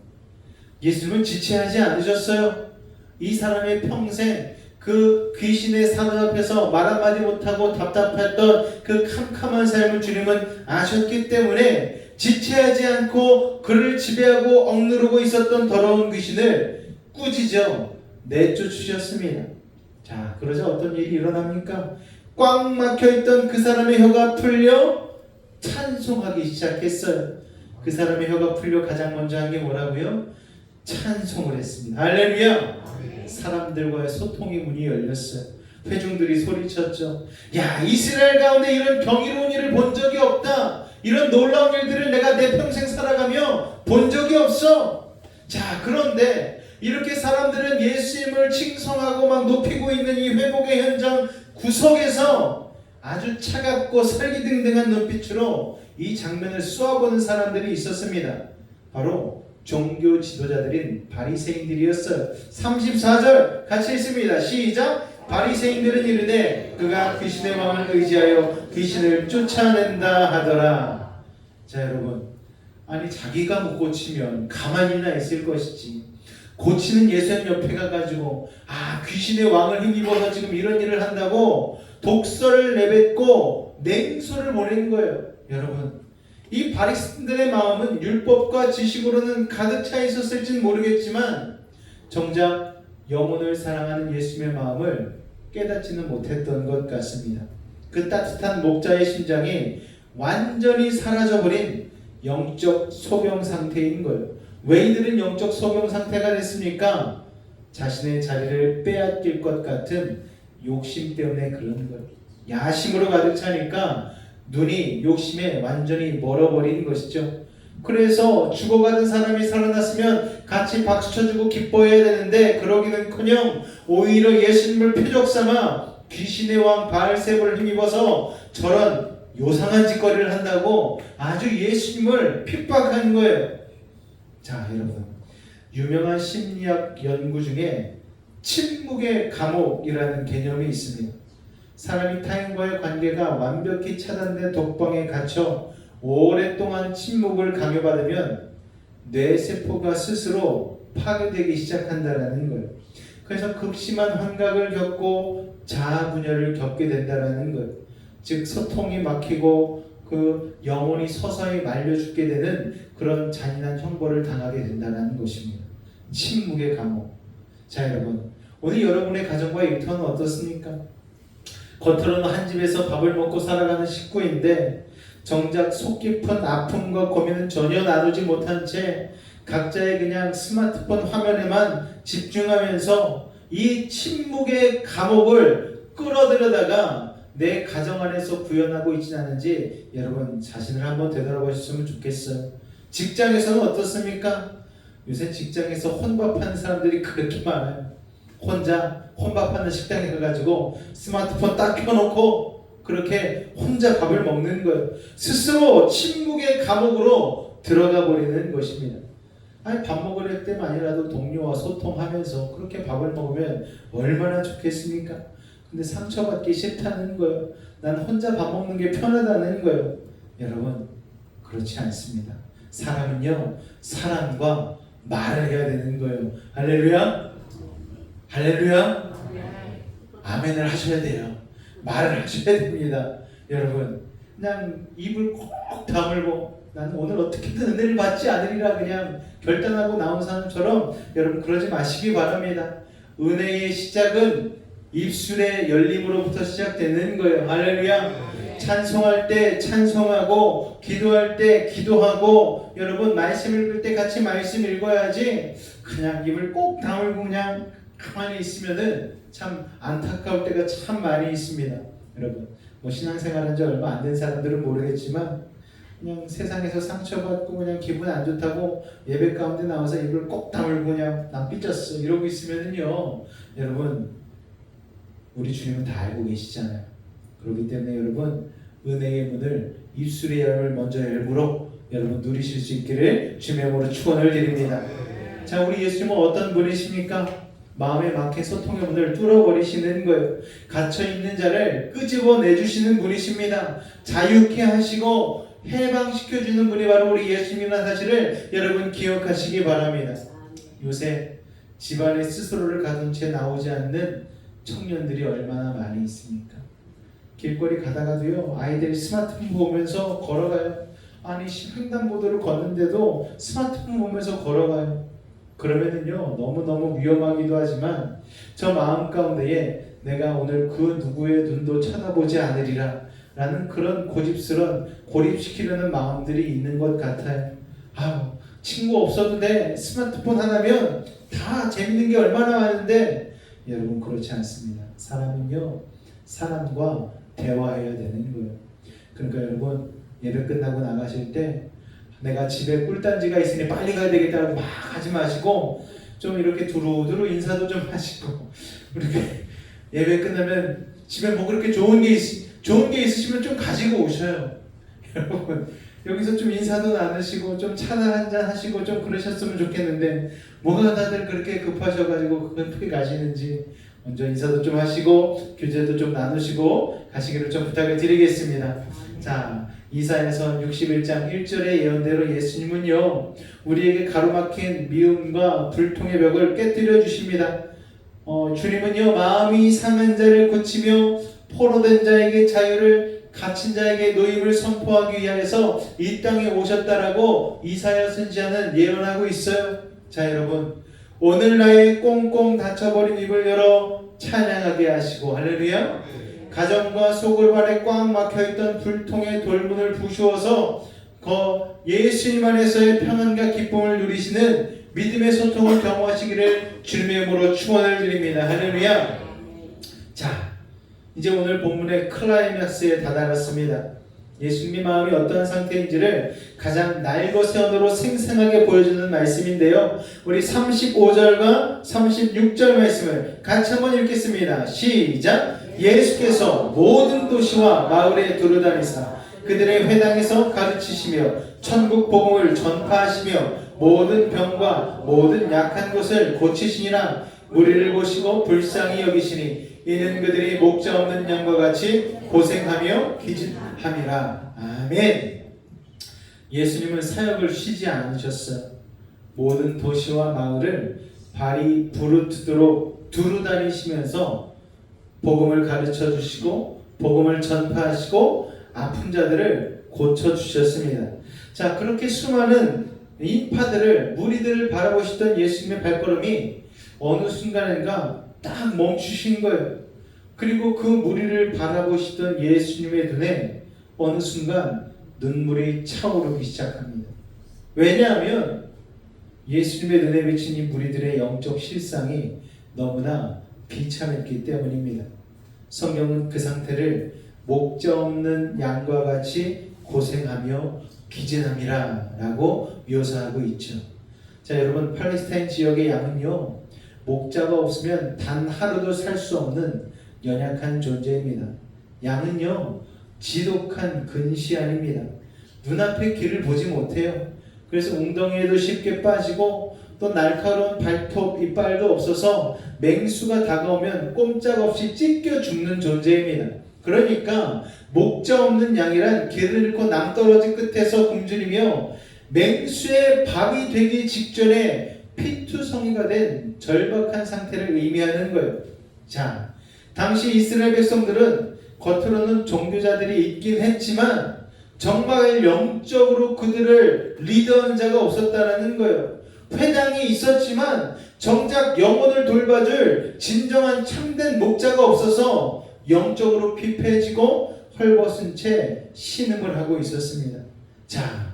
예수님은 지체하지 않으셨어요. 이 사람의 평생 그 귀신의 사로잡혀서 말 한마디 못하고 답답했던 그 캄캄한 삶을 주님은 아셨기 때문에 지체하지 않고 그를 지배하고 억누르고 있었던 더러운 귀신을 꾸짖어 내쫓으셨습니다. 자, 그러자 어떤 일이 일어납니까? 꽉 막혀있던 그 사람의 혀가 풀려 찬송하기 시작했어요. 그 사람의 혀가 풀려 가장 먼저 한 게 뭐라고요? 찬송을 했습니다. 할렐루야. 사람들과의 소통의 문이 열렸어요. 회중들이 소리쳤죠. 야, 이스라엘 가운데 이런 경이로운 일을 본 적이 없다. 이런 놀라운 일들을 내가 내 평생 살아가며 본 적이 없어. 자, 그런데 이렇게 사람들은 예수님을 칭송하고 막 높이고 있는 이 회복의 현장 구석에서 아주 차갑고 살기등등한 눈빛으로 이 장면을 쏘아보는 사람들이 있었습니다. 바로 종교 지도자들인 바리새인들이었어요. 34절 같이 읽습니다. 시작. 바리새인들은 이르되 그가 귀신의 왕을 의지하여 귀신을 쫓아낸다 하더라. 자, 여러분, 아니 자기가 못 고치면 가만히나 있을 것이지 고치는 예수님 옆에 가가지고 귀신의 왕을 힘입어서 지금 이런 일을 한다고 독설을 내뱉고 냉소를 보내는 거예요. 여러분, 이 바리새인들의 마음은 율법과 지식으로는 가득 차 있었을지는 모르겠지만 정작 영혼을 사랑하는 예수님의 마음을 깨닫지는 못했던 것 같습니다. 그 따뜻한 목자의 심장이 완전히 사라져버린 영적 소경 상태인 거예요. 왜 이들은 영적 소경 상태가 됐습니까? 자신의 자리를 빼앗길 것 같은 욕심 때문에 그러는 거예요. 야심으로 가득 차니까 눈이 욕심에 완전히 멀어버린 것이죠. 그래서 죽어가는 사람이 살아났으면 같이 박수 쳐주고 기뻐해야 되는데 그러기는커녕 오히려 예수님을 표적 삼아 귀신의 왕 바알세불을 힘입어서 저런 요상한 짓거리를 한다고 아주 예수님을 핍박한 거예요. 자, 여러분, 유명한 심리학 연구 중에 침묵의 감옥이라는 개념이 있습니다. 사람이 타인과의 관계가 완벽히 차단된 독방에 갇혀 오랫동안 침묵을 강요받으면 뇌세포가 스스로 파괴되기 시작한다는 거예요. 그래서 극심한 환각을 겪고 자아분열을 겪게 된다는 거예요. 즉 소통이 막히고 그 영혼이 서서히 말려 죽게 되는 그런 잔인한 형벌을 당하게 된다는 것입니다. 침묵의 감옥. 자, 여러분, 오늘 여러분의 가정과 일터는 어떻습니까? 겉으로는 한 집에서 밥을 먹고 살아가는 식구인데 정작 속 깊은 아픔과 고민은 전혀 나누지 못한 채 각자의 그냥 스마트폰 화면에만 집중하면서 이 침묵의 감옥을 끌어들여다가 내 가정 안에서 구현하고 있지 않은지 여러분 자신을 한번 되돌아보셨으면 좋겠어요. 직장에서는 어떻습니까? 요새 직장에서 혼밥하는 사람들이 그렇게 많아요. 혼자 혼밥하는 식당에 가가지고 스마트폰 딱 켜놓고 그렇게 혼자 밥을 먹는 거예요. 스스로 침묵의 감옥으로 들어가 버리는 것입니다. 아니, 밥 먹을 때만이라도 동료와 소통하면서 그렇게 밥을 먹으면 얼마나 좋겠습니까? 근데 상처받기 싫다는 거예요. 난 혼자 밥 먹는 게 편하다는 거예요. 여러분, 그렇지 않습니다. 사람은요, 사람과 말을 해야 되는 거예요. 할렐루야? 할렐루야? 아멘을 하셔야 돼요. 말을 하셔야 됩니다. 여러분, 그냥 입을 꼭 다물고 나는 오늘 어떻게든 은혜를 받지 않으리라 그냥 결단하고 나온 사람처럼 여러분 그러지 마시기 바랍니다. 은혜의 시작은 입술의 열림으로부터 시작되는 거예요. 할렐루야. 찬송할 때 찬송하고 기도할 때 기도하고 여러분 말씀 읽을 때 같이 말씀 읽어야지 그냥 입을 꼭 다물고 그냥 가만히 있으면은 참 안타까울 때가 참 많이 있습니다. 여러분, 뭐 신앙생활한 지 얼마 안 된 사람들은 모르겠지만 그냥 세상에서 상처받고 그냥 기분 안 좋다고 예배 가운데 나와서 입을 꼭 다물고 그냥 난 삐졌어 이러고 있으면은요, 여러분 우리 주님은 다 알고 계시잖아요. 그렇기 때문에 여러분 은혜의 문을 입술의 열을 먼저 열므로 여러분 누리실 수 있기를 주님의 이름으로 축원을 드립니다. 자, 우리 예수님은 어떤 분이십니까? 마음에 막힌 소통의 문을 뚫어버리시는 거예요. 갇혀있는 자를 끄집어내주시는 분이십니다. 자유케 하시고 해방시켜주는 분이 바로 우리 예수님이라는 사실을 여러분 기억하시기 바랍니다. 요새 집안에 스스로를 가둔 채 나오지 않는 청년들이 얼마나 많이 있습니까? 길거리 가다가도요, 아이들이 스마트폰 보면서 걸어가요. 아니, 횡단보도를 걷는데도 스마트폰 보면서 걸어가요. 그러면은요, 너무너무 위험하기도 하지만 저 마음 가운데에 내가 오늘 그 누구의 눈도 쳐다보지 않으리라 라는 그런 고집스런 고립시키려는 마음들이 있는 것 같아요. 아우, 친구 없어도 돼. 스마트폰 하나면 다 재밌는 게 얼마나 많은데 여러분 그렇지 않습니다. 사람은요, 사람과 대화해야 되는 거예요. 그러니까 여러분 예배 끝나고 나가실 때 내가 집에 꿀단지가 있으니 빨리 가야 되겠다고 막 하지 마시고 좀 이렇게 두루두루 인사도 좀 하시고 이렇게 예배 끝나면 집에 뭐 그렇게 좋은 게 있으시면 좀 가지고 오셔요. 여러분 여기서 좀 인사도 나누시고 좀 차나 한잔 하시고 좀 그러셨으면 좋겠는데 뭐가 다들 그렇게 급하셔가지고 급하게 가시는지 먼저 인사도 좀 하시고 교제도 좀 나누시고 가시기를 좀 부탁을 드리겠습니다. 자, 이사야서 61장 1절의 예언대로 예수님은요, 우리에게 가로막힌 미움과 불통의 벽을 깨뜨려 주십니다. 주님은요, 마음이 상한 자를 고치며 포로된 자에게 자유를, 갇힌 자에게 노임을 선포하기 위하여서 이 땅에 오셨다라고 이사야 선지자는 예언하고 있어요. 자, 여러분, 오늘 나의 꽁꽁 닫혀버린 입을 열어 찬양하게 하시고, 할렐루야. 가정과 소굴반에 꽉 막혀있던 불통의 돌문을 부수어서 예수님 안에서의 평안과 기쁨을 누리시는 믿음의 소통을 경험하시기를 주님의 이름으로 축원을 드립니다. 할렐루야. 자, 이제 오늘 본문의 클라이맥스에 다다랐습니다. 예수님의 마음이 어떠한 상태인지를 가장 날것의 언어로 생생하게 보여주는 말씀인데요. 우리 35절과 36절 말씀을 같이 한번 읽겠습니다. 시작! 예수께서 모든 도시와 마을에 두루다니사 그들의 회당에서 가르치시며 천국 복음을 전파하시며 모든 병과 모든 약한 곳을 고치시니라. 무리를 보시고 불쌍히 여기시니 이는 그들이 목자 없는 양과 같이 고생하며 기진함이라. 아멘. 예수님은 사역을 쉬지 않으셨어요. 모든 도시와 마을을 발이 부르트도록 두루다니시면서 복음을 가르쳐 주시고 복음을 전파하시고 아픈 자들을 고쳐 주셨습니다. 자, 그렇게 수많은 인파들을 무리들을 바라보시던 예수님의 발걸음이 어느 순간인가 딱 멈추신 거예요. 그리고 그 무리를 바라보시던 예수님의 눈에 어느 순간 눈물이 차오르기 시작합니다. 왜냐하면 예수님의 눈에 비친 이 무리들의 영적 실상이 너무나 비참했기 때문입니다. 성경은 그 상태를 목자 없는 양과 같이 고생하며 기진함이라 라고 묘사하고 있죠. 자, 여러분, 팔레스타인 지역의 양은요, 목자가 없으면 단 하루도 살 수 없는 연약한 존재입니다. 양은요, 지독한 근시안입니다. 눈앞에 길을 보지 못해요. 그래서 웅덩이에도 쉽게 빠지고 또 날카로운 발톱, 이빨도 없어서 맹수가 다가오면 꼼짝없이 찢겨 죽는 존재입니다. 그러니까 목자 없는 양이란 길을 잃고 낭떠러지 끝에서 굶주리며 맹수의 밥이 되기 직전에 피투성이가 된 절박한 상태를 의미하는 거예요. 자, 당시 이스라엘 백성들은 겉으로는 종교자들이 있긴 했지만 정말 영적으로 그들을 리더한 자가 없었다는 거예요. 회당이 있었지만 정작 영혼을 돌봐줄 진정한 참된 목자가 없어서 영적으로 피폐해지고 헐벗은 채 신음을 하고 있었습니다. 자,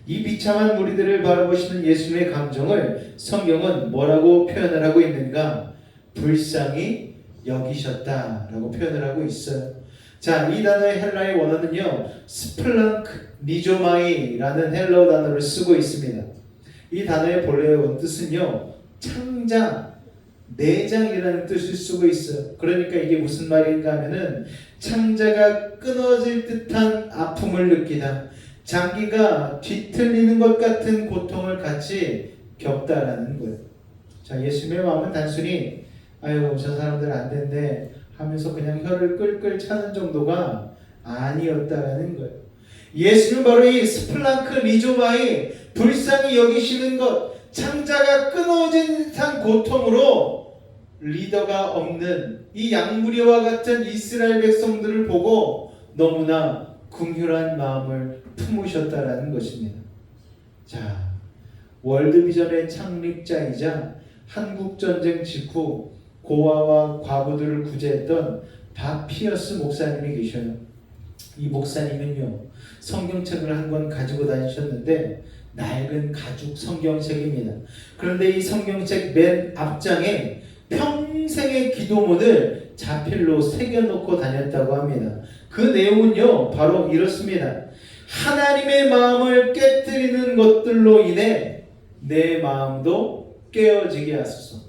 이 비참한 무리들을 바라보시는 예수님의 감정을 성경은 뭐라고 표현을 하고 있는가? 불쌍히 여기셨다라고 표현을 하고 있어요. 자, 이 단어의 헬라의 원어는요, 스플랑크 니조마이라는 헬라어 단어를 쓰고 있습니다. 이 단어의 본래의 원뜻은요, 창자, 내장이라는 뜻을 쓰고 있어요. 그러니까 이게 무슨 말인가 하면은 창자가 끊어질 듯한 아픔을 느끼다, 장기가 뒤틀리는 것 같은 고통을 같이 겪다라는 거예요. 자, 예수님의 마음은 단순히 아유 저 사람들 안 된대 하면서 그냥 혀를 끌끌 차는 정도가 아니었다라는 거예요. 예수님은 바로 이 스플랑크 리조마이, 불쌍히 여기시는 것, 창자가 끊어진 듯한 고통으로 리더가 없는 이 양무리와 같은 이스라엘 백성들을 보고 너무나 긍휼한 마음을 품으셨다라는 것입니다. 자, 월드비전의 창립자이자 한국전쟁 직후 고아와 과부들을 구제했던 박 피어스 목사님이 계셔요. 이 목사님은요, 성경책을 한 권 가지고 다니셨는데 낡은 가죽 성경책입니다. 그런데 이 성경책 맨 앞장에 평생의 기도문을 자필로 새겨놓고 다녔다고 합니다. 그 내용은요, 바로 이렇습니다. 하나님의 마음을 깨뜨리는 것들로 인해 내 마음도 깨어지게 하소서.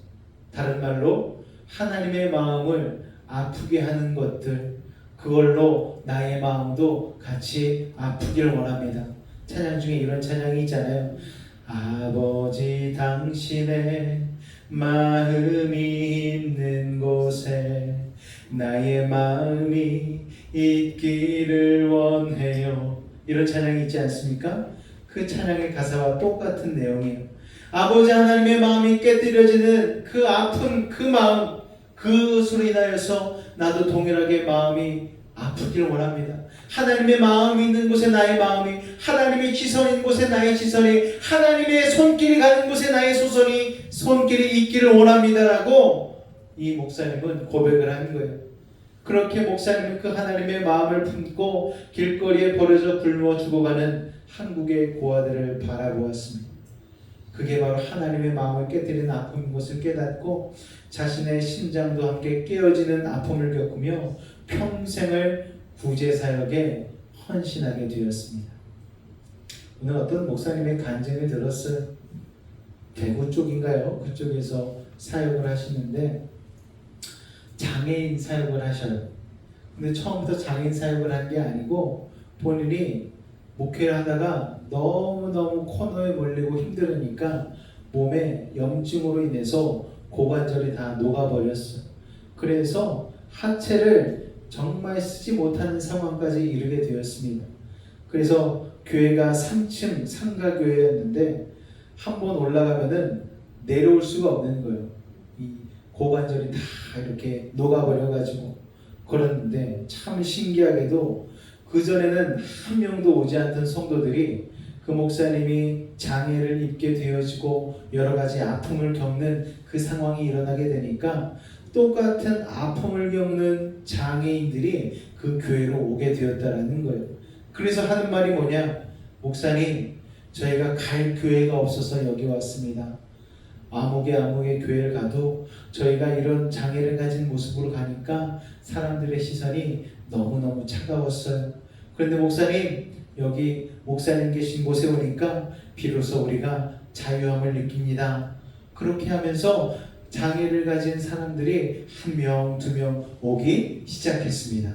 다른 말로 하나님의 마음을 아프게 하는 것들, 그걸로 나의 마음도 같이 아프길 원합니다. 찬양 중에 이런 찬양이 있잖아요. 아버지 당신의 마음이 있는 곳에 나의 마음이 있기를 원해요. 이런 찬양이 있지 않습니까? 그 찬양의 가사와 똑같은 내용이에요. 아버지 하나님의 마음이 깨뜨려지는 그 아픈 그 마음, 그것으로 인하여서 나도 동일하게 마음이 아프길 원합니다. 하나님의 마음이 있는 곳에 나의 마음이, 하나님의 시선이 있는 곳에 나의 시선이, 하나님의 손길이 가는 곳에 나의 손길이 있기를 원합니다라고 이 목사님은 고백을 하는 거예요. 그렇게 목사님은 그 하나님의 마음을 품고 길거리에 버려져 굶어 죽어가는 한국의 고아들을 바라보았습니다. 그게 바로 하나님의 마음을 깨뜨리는 아픔인 것을 깨닫고 자신의 심장도 함께 깨어지는 아픔을 겪으며 평생을 구제사역에 헌신하게 되었습니다. 오늘 어떤 목사님의 간증을 들었어요. 대구 쪽인가요? 그쪽에서 사역을 하시는데 장애인 사역을 하셔요. 근데 처음부터 장애인 사역을 한 게 아니고 본인이 목회를 하다가 너무너무 코너에 몰리고 힘들으니까 몸에 염증으로 인해서 고관절이 다 녹아버렸어요. 그래서 하체를 정말 쓰지 못하는 상황까지 이르게 되었습니다. 그래서 교회가 3층 상가교회였는데 한 번 올라가면은 내려올 수가 없는 거예요. 이 고관절이 다 이렇게 녹아버려가지고 그랬는데 참 신기하게도 그전에는 한 명도 오지 않던 성도들이 그 목사님이 장애를 입게 되어지고 여러 가지 아픔을 겪는 그 상황이 일어나게 되니까 똑같은 아픔을 겪는 장애인들이 그 교회로 오게 되었다라는 거예요. 그래서 하는 말이 뭐냐? 목사님, 저희가 갈 교회가 없어서 여기 왔습니다. 아무개 교회를 가도 저희가 이런 장애를 가진 모습으로 가니까 사람들의 시선이 너무너무 차가웠어요. 그런데 목사님, 여기 목사님 계신 곳에 오니까 비로소 우리가 자유함을 느낍니다. 그렇게 하면서 장애를 가진 사람들이 1명, 2명 오기 시작했습니다.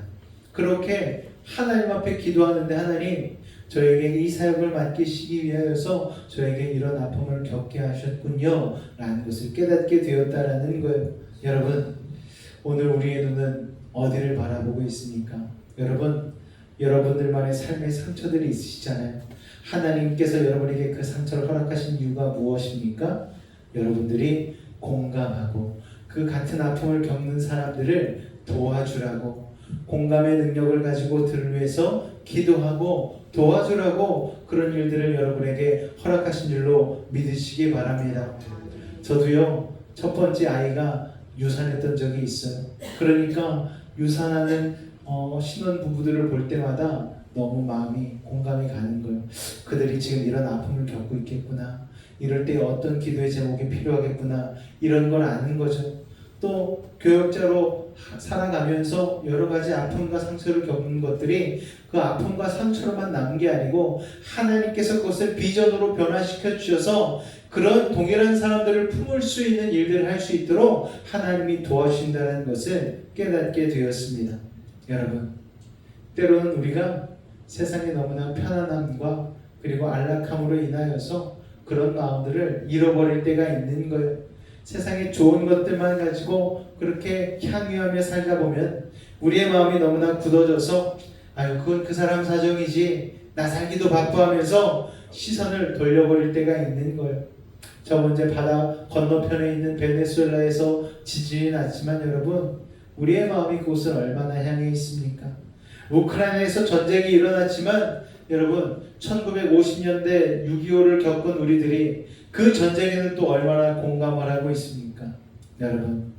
그렇게 하나님 앞에 기도하는데 하나님, 저에게 이 사역을 맡기시기 위하여서 저에게 이런 아픔을 겪게 하셨군요 라는 것을 깨닫게 되었다라는 거예요. 여러분, 오늘 우리의 눈은 어디를 바라보고 있습니까? 여러분들만의 삶의 상처들이 있으시잖아요. 하나님께서 여러분에게 그 상처를 허락하신 이유가 무엇입니까? 여러분들이 공감하고 그 같은 아픔을 겪는 사람들을 도와주라고, 공감의 능력을 가지고 들을 위해서 기도하고 도와주라고 그런 일들을 여러분에게 허락하신 줄로 믿으시기 바랍니다. 저도요, 첫 번째 아이가 유산했던 적이 있어요. 그러니까 유산하는 신혼부부들을 볼 때마다 너무 마음이 공감이 가는 거예요. 그들이 지금 이런 아픔을 겪고 있겠구나, 이럴 때 어떤 기도의 제목이 필요하겠구나, 이런 걸 아는 거죠. 또 교역자로 살아가면서 여러 가지 아픔과 상처를 겪는 것들이 그 아픔과 상처로만 남은 게 아니고 하나님께서 그것을 비전으로 변화시켜 주셔서 그런 동일한 사람들을 품을 수 있는 일들을 할 수 있도록 하나님이 도와주신다는 것을 깨닫게 되었습니다. 여러분, 때로는 우리가 세상에 너무나 편안함과 그리고 안락함으로 인하여서 그런 마음들을 잃어버릴 때가 있는 거예요. 세상에 좋은 것들만 가지고 그렇게 향유하며 살다 보면 우리의 마음이 너무나 굳어져서 아유, 그건 그 사람 사정이지, 나 살기도 바빠 하면서 시선을 돌려버릴 때가 있는 거예요. 저 문제 바다 건너편에 있는 베네수엘라에서 지진이 났지만 여러분, 우리의 마음이 그곳을 얼마나 향해 있습니까? 우크라이나에서 전쟁이 일어났지만 여러분, 1950년대 6.25를 겪은 우리들이 그 전쟁에는 또 얼마나 공감을 하고 있습니까? 여러분,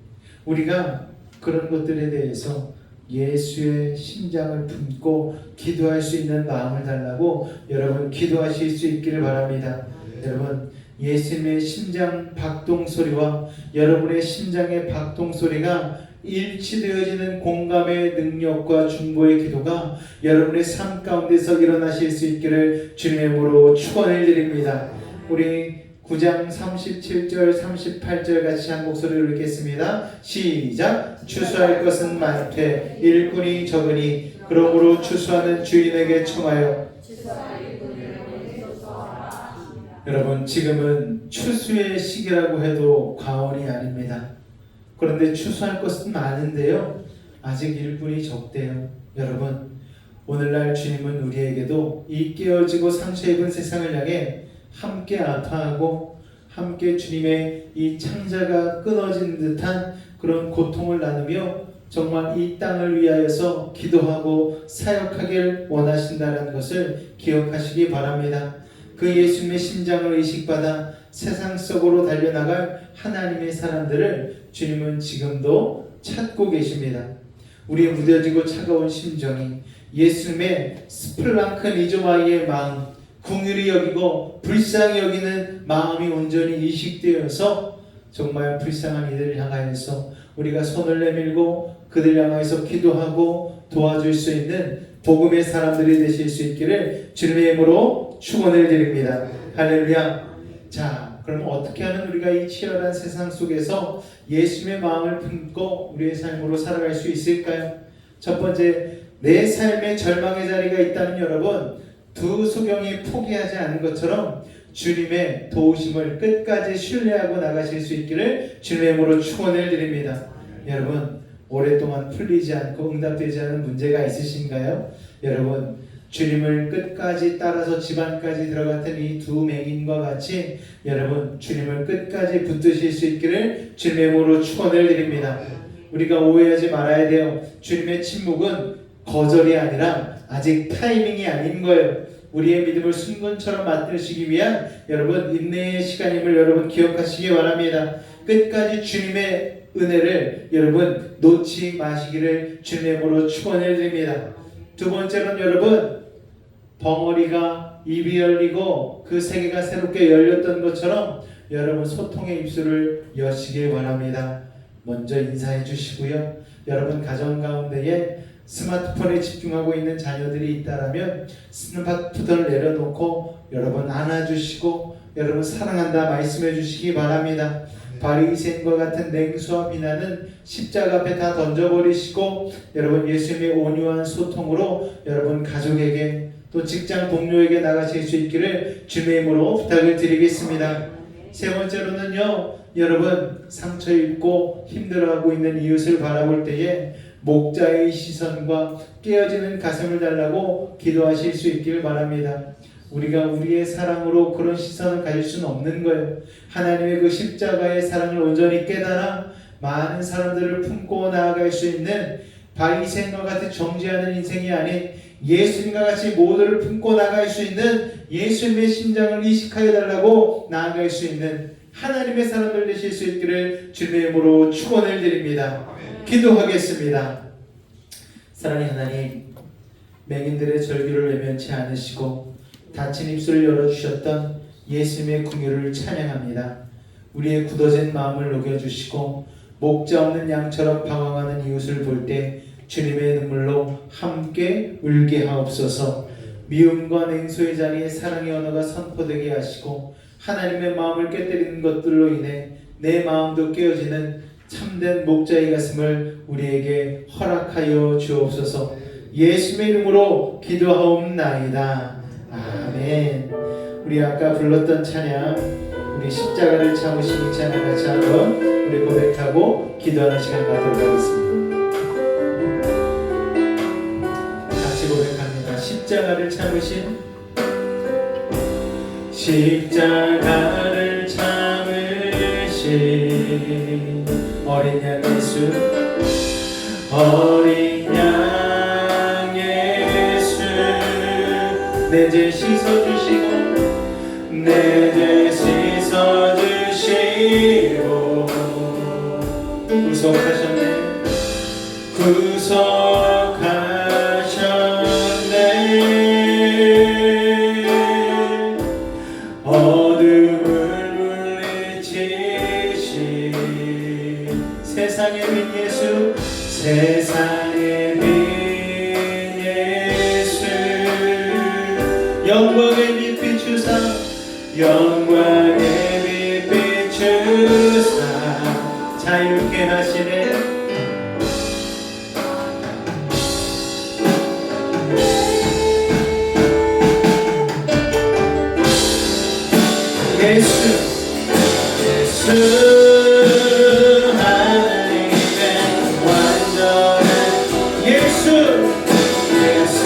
우리가 그런 것들에 대해서 예수의 심장을 품고 기도할 수 있는 마음을 달라고 여러분 기도하실 수 있기를 바랍니다. 여러분, 예수님의 심장 박동 소리와 여러분의 심장의 박동 소리가 일치되어지는 공감의 능력과 중보의 기도가 여러분의 삶 가운데서 일어나실 수 있기를 주님의 이름으로 축원을 드립니다. 우리 9장 37절 38절 같이 한 목소리로 읽겠습니다. 시작. 추수할 것은 많되 일꾼이 적으니 그러므로 추수하는 주인에게 청하여. 여러분, 지금은 추수의 시기라고 해도 과언이 아닙니다. 그런데 추수할 것은 많은데요, 아직 일꾼이 적대요. 여러분, 오늘날 주님은 우리에게도 이 깨어지고 상처 입은 세상을 향해 함께 아파하고 함께 주님의 이 창자가 끊어진 듯한 그런 고통을 나누며 정말 이 땅을 위하여서 기도하고 사역하길 원하신다는 것을 기억하시기 바랍니다. 그 예수님의 심장을 의식받아 세상 속으로 달려나갈 하나님의 사람들을 주님은 지금도 찾고 계십니다. 우리의 무뎌지고 차가운 심정이 예수님의 스플랑크니조마이의 마음, 긍휼히 여기고 불쌍히 여기는 마음이 온전히 이식되어서 정말 불쌍한 이들을 향하여서 우리가 손을 내밀고 그들 향하여서 기도하고 도와줄 수 있는 복음의 사람들이 되실 수 있기를 주님의 이름으로 축원을 드립니다. 할렐루야. 자, 그럼 어떻게 하면 우리가 이 치열한 세상 속에서 예수님의 마음을 품고 우리의 삶으로 살아갈 수 있을까요? 첫 번째, 내 삶에 절망의 자리가 있다는 여러분, 두 소경이 포기하지 않은 것처럼 주님의 도우심을 끝까지 신뢰하고 나가실 수 있기를 주님의 이름으로 축원을 드립니다. 여러분, 오랫동안 풀리지 않고 응답되지 않은 문제가 있으신가요? 여러분, 주님을 끝까지 따라서 집안까지 들어갔던 이 두 맹인과 같이 여러분, 주님을 끝까지 붙드실 수 있기를 주님의 이름으로 축원을 드립니다. 우리가 오해하지 말아야 돼요. 주님의 침묵은 거절이 아니라 아직 타이밍이 아닌 거예요. 우리의 믿음을 순간처럼 만드시기 위한 여러분 인내의 시간임을 여러분 기억하시기 바랍니다. 끝까지 주님의 은혜를 여러분 놓지 마시기를 주님의 이름으로 축원을 드립니다. 두 번째로는 여러분, 벙어리가 입이 열리고 그 세계가 새롭게 열렸던 것처럼 여러분 소통의 입술을 여시길 바랍니다. 먼저 인사해 주시고요. 여러분 가정 가운데에 스마트폰에 집중하고 있는 자녀들이 있다라면 스마트폰을 내려놓고 여러분 안아주시고 여러분 사랑한다 말씀해 주시기 바랍니다. 바리새인과 같은 냉소와 비난은 십자가 앞에 다 던져버리시고 여러분 예수님의 온유한 소통으로 여러분 가족에게 또 직장 동료에게 나가실 수 있기를 주님의 이름으로 부탁을 드리겠습니다. 세 번째로는요, 여러분 상처 입고 힘들어하고 있는 이웃을 바라볼 때에 목자의 시선과 깨어지는 가슴을 달라고 기도하실 수 있기를 바랍니다. 우리가 우리의 사랑으로 그런 시선을 가질 수는 없는 거예요. 하나님의 그 십자가의 사랑을 온전히 깨달아 많은 사람들을 품고 나아갈 수 있는 바리새인과 같은 정죄하는 인생이 아닌 예수님과 같이 모두를 품고 나아갈 수 있는 예수님의 심장을 이식하여 달라고 나아갈 수 있는 하나님의 사람들 되실 수 있기를 주님의 이름으로 축원을 드립니다. 기도하겠습니다. 사랑의 하나님, 맹인들의 절규를 외면치 않으시고 닫힌 입술을 열어주셨던 예수님의 긍휼을 찬양합니다. 우리의 굳어진 마음을 녹여주시고 목자 없는 양처럼 방황하는 이웃을 볼 때 주님의 눈물로 함께 울게 하옵소서. 미움과 냉소의 자리에 사랑의 언어가 선포되게 하시고 하나님의 마음을 깨뜨리는 것들로 인해 내 마음도 깨어지는 참된 목자의 가슴을 우리에게 허락하여 주옵소서. 예수의 이름으로 기도하옵나이다. 아멘. 우리 아까 불렀던 찬양, 우리 십자가를 참으신 이 찬양 같이 한번 우리 고백하고 기도하는 시간 갖도록 하겠습니다. 같이 고백합니다. 십자가를 참으신 십자가를 참으신 어린 양 예수, 어린 양 예수, 내 죄 씻어주시고 내 죄 씻어주시고 구속하셨네, 구속하셨네. 어둠을 물리치신 세상의 빛 예수, 세상의 빛 예수, 영광의 빛 비추사, 영광의 빛 비추사 자유케 하시네. 예수, 예수 하나님의 완전한 예수, 예수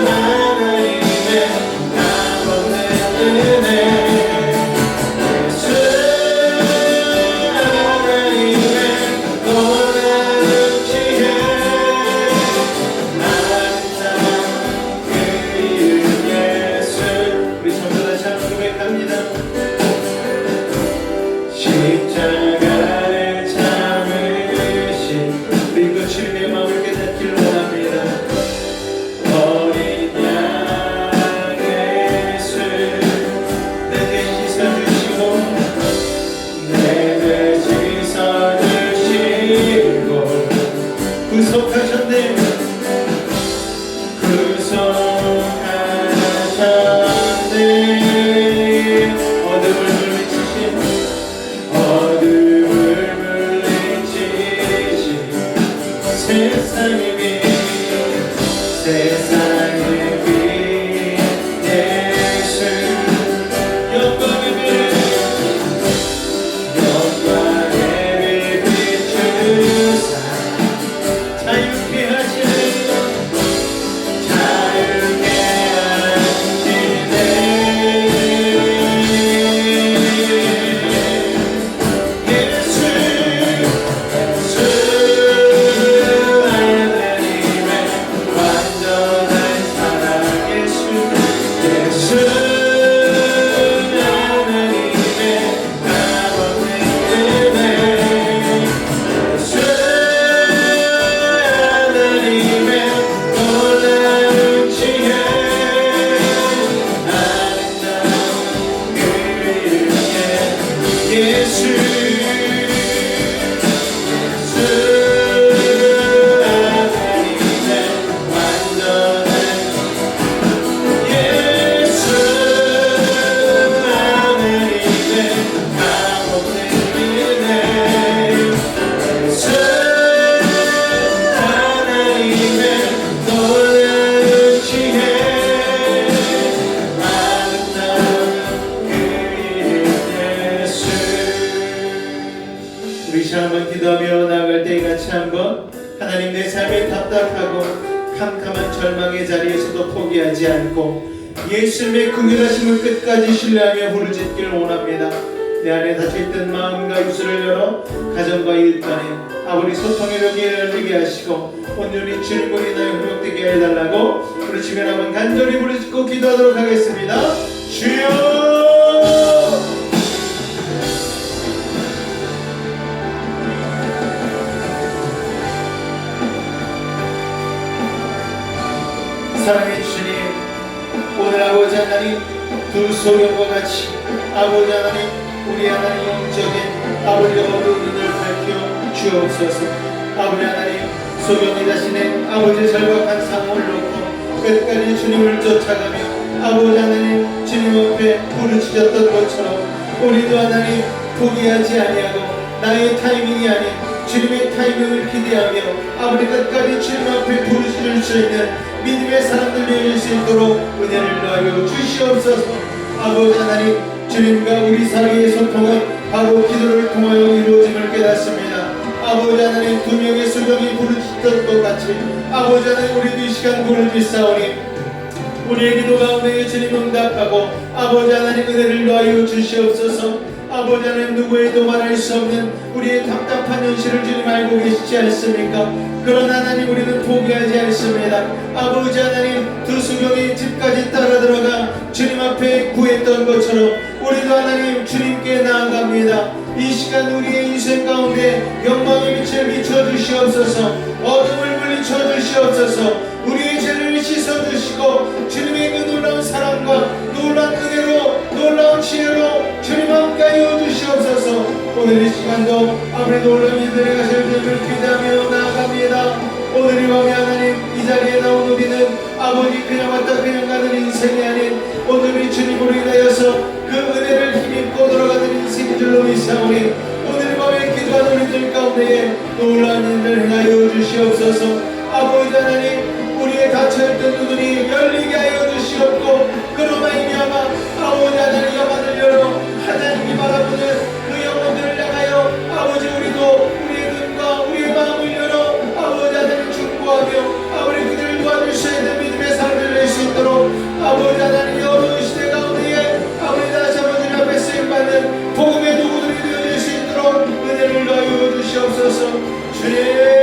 하나님의 값없는 은혜, 예수 하나님의 놀라운 지혜, 항상 그 이름 예수. 우리 전부 다시 한번 고백합니다. 구속하셨네. 구속하셨네. 어둠을 물리치신 세상의 빛 세상의 빛 예수 영광의 빛 비추사 자유케 하시네 한번 기도하며 나아갈 때 같이 한번 하나님 내 삶이 답답하고 캄캄한 절망의 자리에서도 포기하지 않고 예수님의 긍휼하심을 끝까지 신뢰하며 부르짖기를 원합니다. 내 안에 닫혀있던 마음과 입술을 열어 가정과 일간에 아버지 소통의 벽이 열리게 하시고 온전히 주님으로 인하여 회복되게 해달라고 부르시면 한번 간절히 부르짖고 기도하도록 하겠습니다. 주여 사랑의 주님, 오늘 아버지 하나님 두 소경과 같이 아버지 하나님 우리 하나님 영적인 아버지 어두운 눈을 밝혀 주옵소서. 아버지 하나님 소경이 자신의 아버지 절박한 상황을 놓고 끝까지 주님을 쫓아가며 아버지 하나님 주님 앞에 부르짖었던 것처럼 우리도 하나님 포기하지 아니하고 나의 타이밍이 아닌 주님의 타이밍을 기대하며 아버지 끝까지 주님 앞에 부르짖을 수 있는 믿음의 사람들 되어질 수 있도록 은혜를 더하여 주시옵소서. 아버지 하나님 주님과 우리 사이의 소통은 바로 기도를 통하여 이루어짐을 깨닫습니다. 아버지 하나님 두 명의 소경이 부르짖던 것 같이 아버지 하나님 우리도 이 시간 부르짖사오니 우리의 기도 가운데 주님 응답하고 아버지 하나님 은혜를 더하여 주시옵소서. 아버지 하나님 누구에도 말할 수 없는 우리의 답답한 현실을 주님 알고 계시지 않습니까? 그러나 하나님 우리는 포기하지 않습니다. 아버지 하나님 두 수경이 집까지 따라 들어가 주님 앞에 구했던 것처럼 우리도 하나님 주님께 나아갑니다. 이 시간 우리의 인생 가운데 영광의 빛을 비춰주시옵소서. 어둠을 물리쳐주시옵소서. 우리의 죄를 씻어주시고 주님의 그 놀라운 사랑과 놀라운 은혜로 놀라운 지혜로 주님 함께하여 주시옵소서. 오늘 이 시간도 아무리 놀라운 이들의 가실 주님을 기대하며 나아갑니다. 오늘 이 밤에 하나님 이 자리에 나온 우리는 아버지 그냥 왔다 그냥 가는 인생이 아닌 오늘 이 주님으로 인하여서 그 은혜를 힘입고 돌아가는 인생인 줄로 믿사오니 오늘 밤에 기도하는 우리들 가운데에 놀라운 일을 행하여 주시옵소서. 아버지 하나님 우리의 닫혀있던 눈이 열리게 하여 주시옵고 그로 말미암아 아버지 하나님 영안을 열어 하나님이 바라보는 그 영혼들을 향하여 아버지 우리도 우리의 눈과 우리의 마음을 열어 아버지 하나님 축복하며 아버지 그들을 도와줄 수 있는 믿음의 삶을 낼 수 있도록 아버지 하나님 어려운 시대 가운데에 아버지 다시 한번 주님 앞에 쓰임받는 복음의 도구들이 되어질 수 있도록 은혜를 더하여 주시옵소서. 주님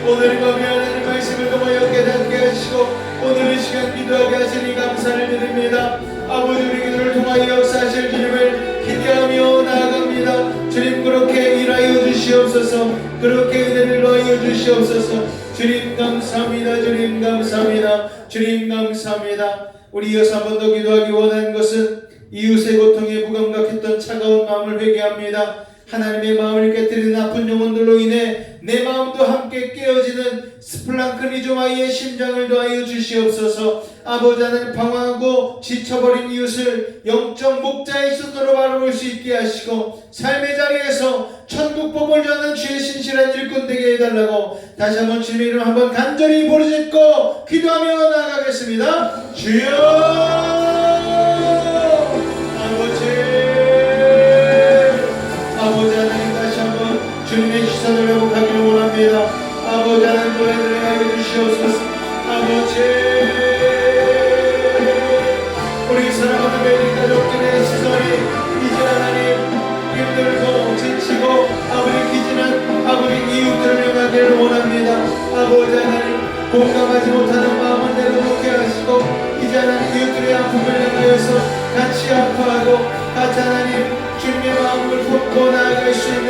오늘 밤에 하나님 말씀을 통하여 깨닫게 하시고 오늘 이 시간 기도하게 하시니 감사를 드립니다. 아버지 우리 기도를 통하여 역사하실 주님을 기대하며 나아갑니다. 주님 그렇게 일하여 주시옵소서. 그렇게 은혜를 더하여 주시옵소서. 주님 감사합니다. 주님 감사합니다. 주님 감사합니다. 우리 이어서 한 번 더 기도하기 원하는 것은 이웃의 고통에 무감각했던 차가운 마음을 회개합니다. 하나님의 마음을 깨뜨리는 아픈 영혼들로 인해 내 마음도 함께 깨어지는 스플랑크니조마이의 심장을 더하여 주시옵소서. 아버지 하나님, 방황하고 지쳐버린 이웃을 영적 목자의 손으로 바라볼 수 있게 하시고 삶의 자리에서 천국 복을 주는 주의 신실한 일꾼 되게 해달라고 다시 한번 주님의 이름 한번 간절히 부르짖고 기도하며 나아가겠습니다. 주여 아버지 하나님, 다시 한번 주님의 시선을 회복하기를 원합니다. 아버지 하나님, 노래를 하여 주시옵소서. 아버지, 우리 사랑하는 매일 가족들의 시선이 이제 하나님 힘들고 지치고 아버지 기진한 아버지 이웃들을 향하기를 원합니다. 아버지 하나님, 공감하지 못하는 마음을 내려놓게 하시고 이제 하나님 이웃들의 아픔을 향하여서 같이 아파하고 같이 하나님 주님의 마음을 품고 나아갈 수 있는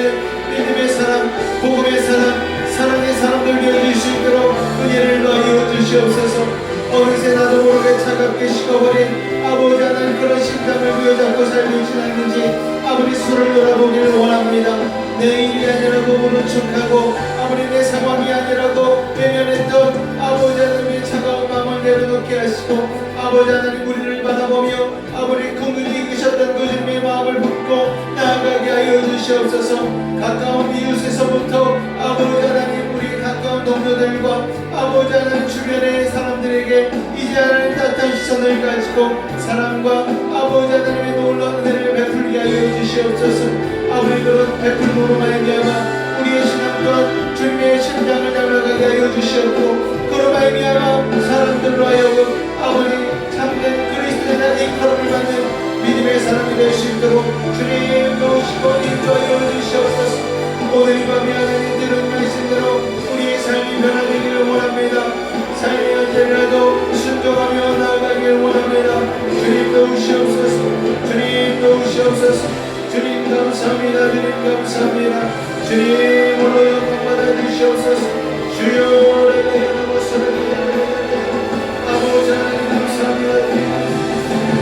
믿음의 사람, 복음의 사람, 사랑의 사람들 되어줄 수 있도록 은혜를 더하여 주시옵소서. 어느새 나도 모르게 차갑게 식어버린 아버지 하나님, 그런 심장을 부여잡고 살고 있지 않는지 아버지 수를 돌아보기를 원합니다. 내 일이 아니라고 모른 척하고 아버지 내 상황이 아니라고 외면했던 아버지 하나님의 차가운 마음을 내려놓게 하시고 아버지 하나님, 우리를 바라보며 아버지 긍휼히 여기셨던 그 주님의 마음을 품고 나아가게 하여 주시옵소서. 가까운 이웃에서부터 아버지 하나님, 우리 가까운 동료들과 아버지 하나님 주변의 사람들에게 이제 하나님 따뜻한 시선을 가지고 사랑과 아버지 하나님의 놀라운 은혜를 베풀게 하여 주시옵소서. 아버지, 그런 베풀므로 말미암아 우리의 신앙 또한 주님의 심장을 달라가게 하여 주시옵고 그로 말미암아 사람들로 하여금 아버지 참된 그리스도에 대한 인컬을 받는 믿음의 사람이 될 수 있도록 주님 도우시고 인도하여 주시옵소서. 오늘 밤에 하나님 들은 말씀대로 우리의 삶이 변화되기를 원합니다. 삶이 언제라도 순종하며 나아가기를 원합니다. 주님 도우시옵소서. 주님 도우시옵소서. 주님 감사합니다. 주님 감사합니다. 주님 오늘 영광 받아주시옵소서. 주여 아버지 하나님 감사합니다.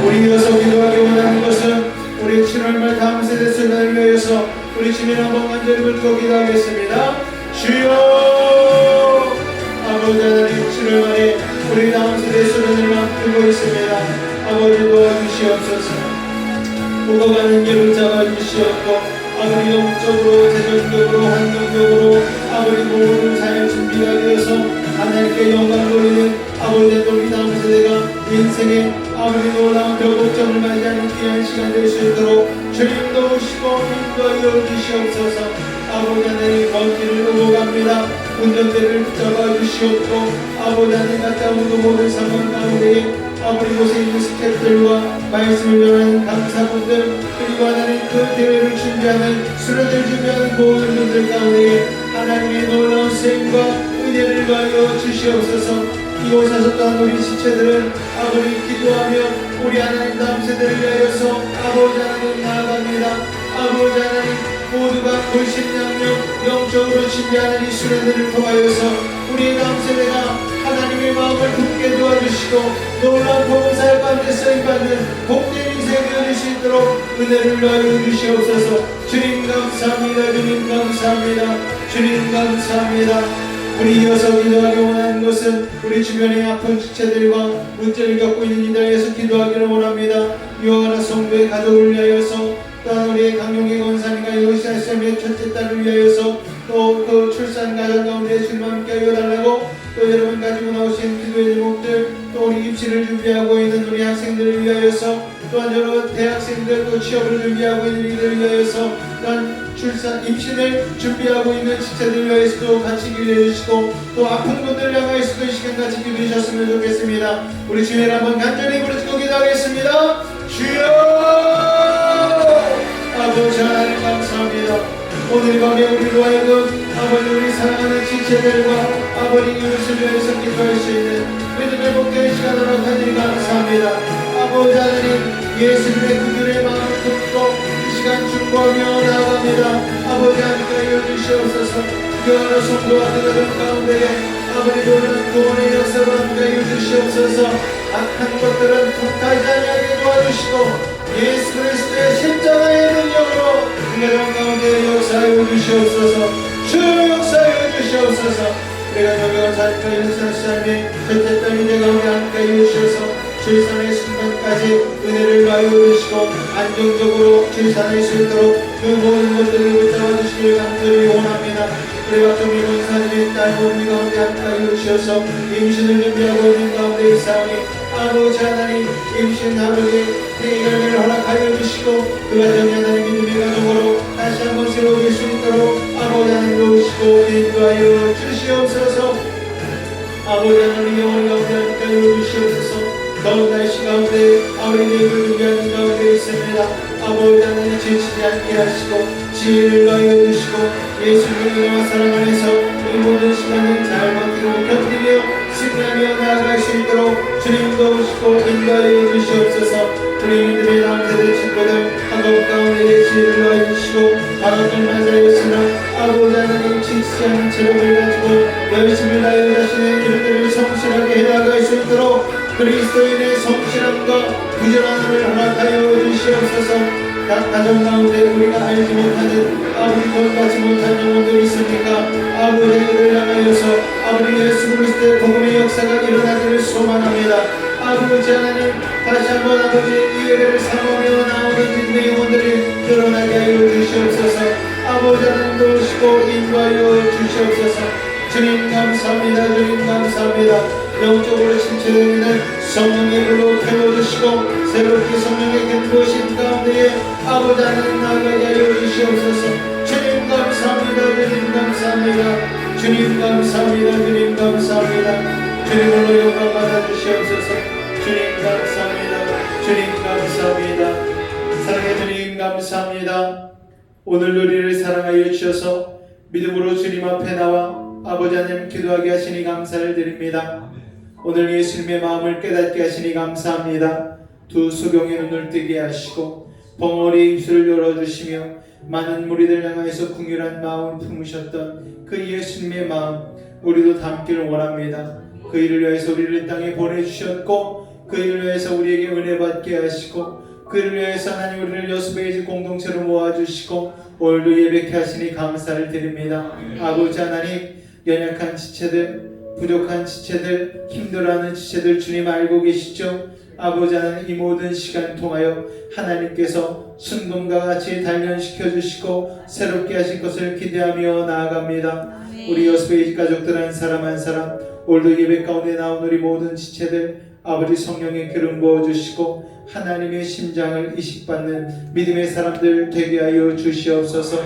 우리 이어서 기도하기 원하는 것은 우리 7월 말 다음 세대 수련을 위하여서 우리 주님 한번 간절히 부르고 기도하겠습니다. 주여 아버지 하나님, 7월 말에 우리 다음 세대 수련을 앞두고 있습니다. 아버지 도와주시옵소서. 오고 가는 길을 잡아주시옵고 아버지 영적으로, 재정적으로, 환경적으로 아버지 모든 잘 준비가 되어서 하나님께 영광 돌리는 아버지 우리 다음 세대가 인생의 아버지 놀라운 벽곡점을 맞이하는 귀한 시간 될 수 있도록 주님 도우시고 인도하여 주시옵소서. 아버지 하나님, 먼 길을 오고 갑니다. 운전대를 붙잡아 주시옵고 아버지 하나님, 가까운도 모든 상황 가운데 아버지 곳에 있는 스태프들과 말씀을 전하는 강사분들, 그리고 하나님 그 대회를 준비하는 수련을 준비하는 모든 분들 가운데 하나님의 놀라운 쓰임과 은혜를 가하여 주시옵소서. 이곳에서 또한 우리 지체들은 아버지 기도하며 우리 하나님 다음 세대를 위하여서 아버지 하나님 나아갑니다. 아버지 하나님, 모두가 불신양력 영적으로 준비하는 이 수련들을 통하여서 우리 다음 세대가 하나님의 마음을 굳게 도와주시고 놀라운 복음사역 가운데 쓰임받는 복된 인생 되어줄 수 있도록 은혜를 더하여 주시옵소서. 주님 감사합니다. 주님 감사합니다. 주님 감사합니다. 우리 이어서 기도하기 원하는 것은 우리 주변의 아픈 지체들과 문제를 겪고 있는 이들에 대해서 기도하기를 원합니다. 유아나 성도의 가족을 위하여서, 또한 우리의 강용기 권사님과 요시아 쌤의 첫째 딸을 위하여서, 또 그 출산 가정 가운데 주님과 함께하여 달라고, 또 여러분 가지고 나오신 기도의 제목들, 또 우리 입시를 준비하고 있는 우리 학생들을 위하여서, 또한 여러 대학생들, 또 취업을 준비하고 있는 이들을 위하여서, 또한 출산, 임신을 준비하고 있는 지체들 위하여서도 같이 기도해 주시고, 또 아픈 분들 향하여서도 이 시간 같이 기도해 주셨으면 좋겠습니다. 우리 주님 한번 간절히 부르짖고 기도하겠습니다. 주여 아버지 하나님 감사합니다. 오늘 밤에 우리로 하여금 아버지 우리 사랑하는 지체들과 아버지 이웃을 위해서 기도할 수 있는 믿음의 복된 시간으로 간절히 감사합니다. 아버지 하나님, 예수님의 그들의 마음을 품고 이 시간 중보하며 나아갑니다. 아버지 하나님 여주시옵소서. 여러 성도와 그들의 가운데 아버지 놀라운 구원의 역사로 함께 해주시옵소서. 악한 것들은 북하지 아니하게 도와주시고 예수 그리스도의 십자가의 능력으로 가정 가운데 역사하여 주시옵소서. 주 역사하여 주시옵소서. 우리가 적용한 사역과 일상 삶의 첫째 딸 인재 가운데 함께하여 주셔서 출산의 순간까지 은혜를 가하여 주시고 안정적으로 출산할 수 있도록 그 모든 것들을 붙잡아 주시길 간절히 원합니다. 우리 박정희 권사님의 딸 몸이 가운데 함께하여 주셔서 임신을 준비하고 있는 가운데 있사오니 아버지 하나님 임신 아버지 해결을 허락하여 주시고 그 가정이 하나님 믿음의 가정으로 다시 한번 세워질 수 있도록 아버지 하나님 도우시고 인도하여 주시옵소서. 아버지 하나님 영혼 가운데 함께하여 주시옵소서. 더운 날씨 가운데 어린이를 준비하는 가운데 있습니다. 아버지 하나님 지치지 않게 하시고 지혜를 가하여 주시고 예수님의 영화 사랑 안에서 이 모든 시간을 잘 버티고 견디며 승리하며 나아갈 수 있도록 주님 도우시고 인도하여 주시옵소서. 우리 믿음의 남자들 친구들 학업 가운데 지혜를 가하여 주시고 방학을 맞이하였으나 아버지 하나님 지치지 않는 체력을 가지고 열심히 다하여 자신의 일들을 성실하게 해나갈 수 있도록 그리스도인의 성실함과 부지런함을 허락하여 주시옵소서. 각 가정 가운데 우리가 알지 못하는 아버지 돈받지 못한 영혼들이 있습니까? 아버지를 향하여서 아버지 예수 그리스도의 복음의 역사가 일어나기를 소망합니다. 아버지 하나님 다시 한번 아버지 이 예배를 사모하며 나오는 믿음의 영혼들이 일어나게 하여 주시옵소서. 아버지 하나님 도우시고 인도하여 주시옵소서. 주님 감사합니다. 주님 감사합니다. 영적으로 침체되는 성령의 불로 태워주시고 새롭게 성령의 견고하신 가운데에 아버지 하나님 나아가게 하여 주시옵소서. 주님 감사합니다. 주님 감사합니다. 주님 감사합니다. 주님 감사합니다. 주님으로 영광 받아주시옵소서. 주님 감사합니다. 주님 감사합니다. 사랑의 주님 감사합니다. 오늘 우리를 사랑하여 주셔서 믿음으로 주님 앞에 나와 아버지 하나님 기도하게 하시니 감사를 드립니다. 오늘 예수님의 마음을 깨닫게 하시니 감사합니다. 두 수경의 눈을 뜨게 하시고 벙어리 입술을 열어주시며 많은 무리들 향하여서 궁휼한 마음을 품으셨던 그 예수님의 마음 우리도 담기를 원합니다. 그 일을 위해서 우리를 땅에 보내주셨고 그 일을 위해서 우리에게 은혜 받게 하시고 그 일을 위해서 하나님 우리를 여수베이지 공동체로 모아주시고 오늘도 예배케 하시니 감사를 드립니다. 아버지 하나님 연약한 지체들 부족한 지체들 힘들어하는 지체들 주님 알고 계시죠? 아버지 하나님 이 모든 시간 통하여 하나님께서 순금과 같이 단련시켜 주시고 새롭게 하실 것을 기대하며 나아갑니다. 우리 여수베이지 가족들 한 사람 한 사람 오늘도 예배 가운데 나온 우리 모든 지체들 아버지 성령의 기름 부어주시고 하나님의 심장을 이식받는 믿음의 사람들 되게 하여 주시옵소서.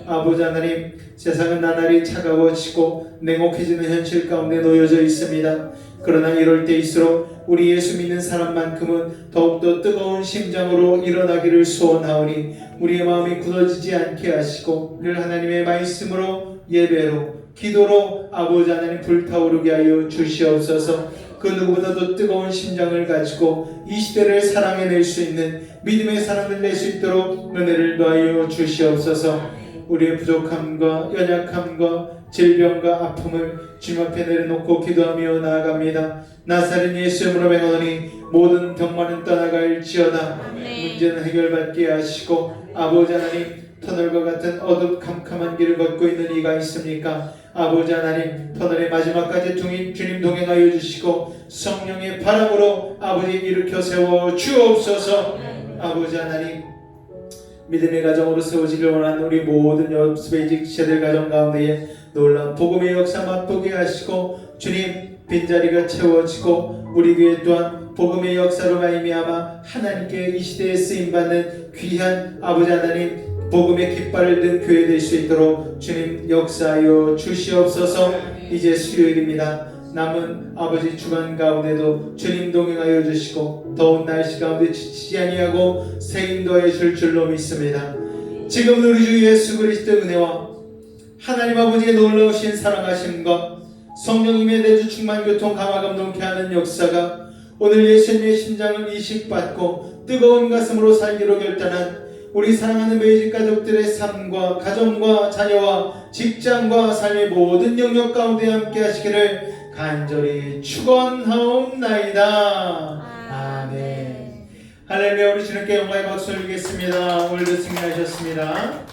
아버지 하나님 세상은 나날이 차가워지고 냉혹해지는 현실 가운데 놓여져 있습니다. 그러나 이럴 때일수록 우리 예수 믿는 사람만큼은 더욱더 뜨거운 심장으로 일어나기를 소원하오니 우리의 마음이 굳어지지 않게 하시고 늘 하나님의 말씀으로 예배로 기도로 아버지 하나님 불타오르게 하여 주시옵소서. 그 누구보다도 뜨거운 심장을 가지고 이 시대를 사랑해낼 수 있는 믿음의 사람을 낼 수 있도록 은혜를 더하여 주시옵소서. 우리의 부족함과 연약함과 질병과 아픔을 주님 앞에 내려놓고 기도하며 나아갑니다. 나사렛 예수 이름으로 명하노니 모든 병만은 떠나갈지어다. 문제는 해결받게 하시고 아버지 하나님 터널과 같은 어둡캄캄한 길을 걷고 있는 이가 있습니까? 아버지 하나님 터널의 마지막까지 주님 동행하여 주시고 성령의 바람으로 아버지 일으켜 세워 주옵소서. 아버지 하나님 믿음의 가정으로 세워지길 원하는 우리 모든 여수베이지 지체들 가정 가운데에 놀라운 복음의 역사 맛보게 하시고 주님 빈자리가 채워지고 우리 교회 또한 복음의 역사로 말미암아 하나님께 이 시대에 쓰임받는 귀한 아버지 하나님 복음의 깃발을 든 교회 될 수 있도록 주님 역사하여 주시옵소서. 이제 수요일입니다. 남은 아버지 주간 가운데도 주님 동행하여 주시고 더운 날씨 가운데 지치지 아니하고 새 인도하여 줄 줄로 믿습니다. 지금 우리 주 예수 그리스도의 은혜와 하나님 아버지의 놀라우신 사랑하심과 성령님의 내주 충만 교통 감화 감동케 하는 역사가 오늘 예수님의 심장을 이식받고 뜨거운 가슴으로 살기로 결단한 우리 사랑하는 매직 가족들의 삶과 가정과 자녀와 직장과 삶의 모든 영역 가운데 함께 하시기를 간절히 축원하옵나이다. 아멘. 할렐루야. 우리 주님께 영광의 박수를 드리겠습니다. 오늘도 승리하셨습니다.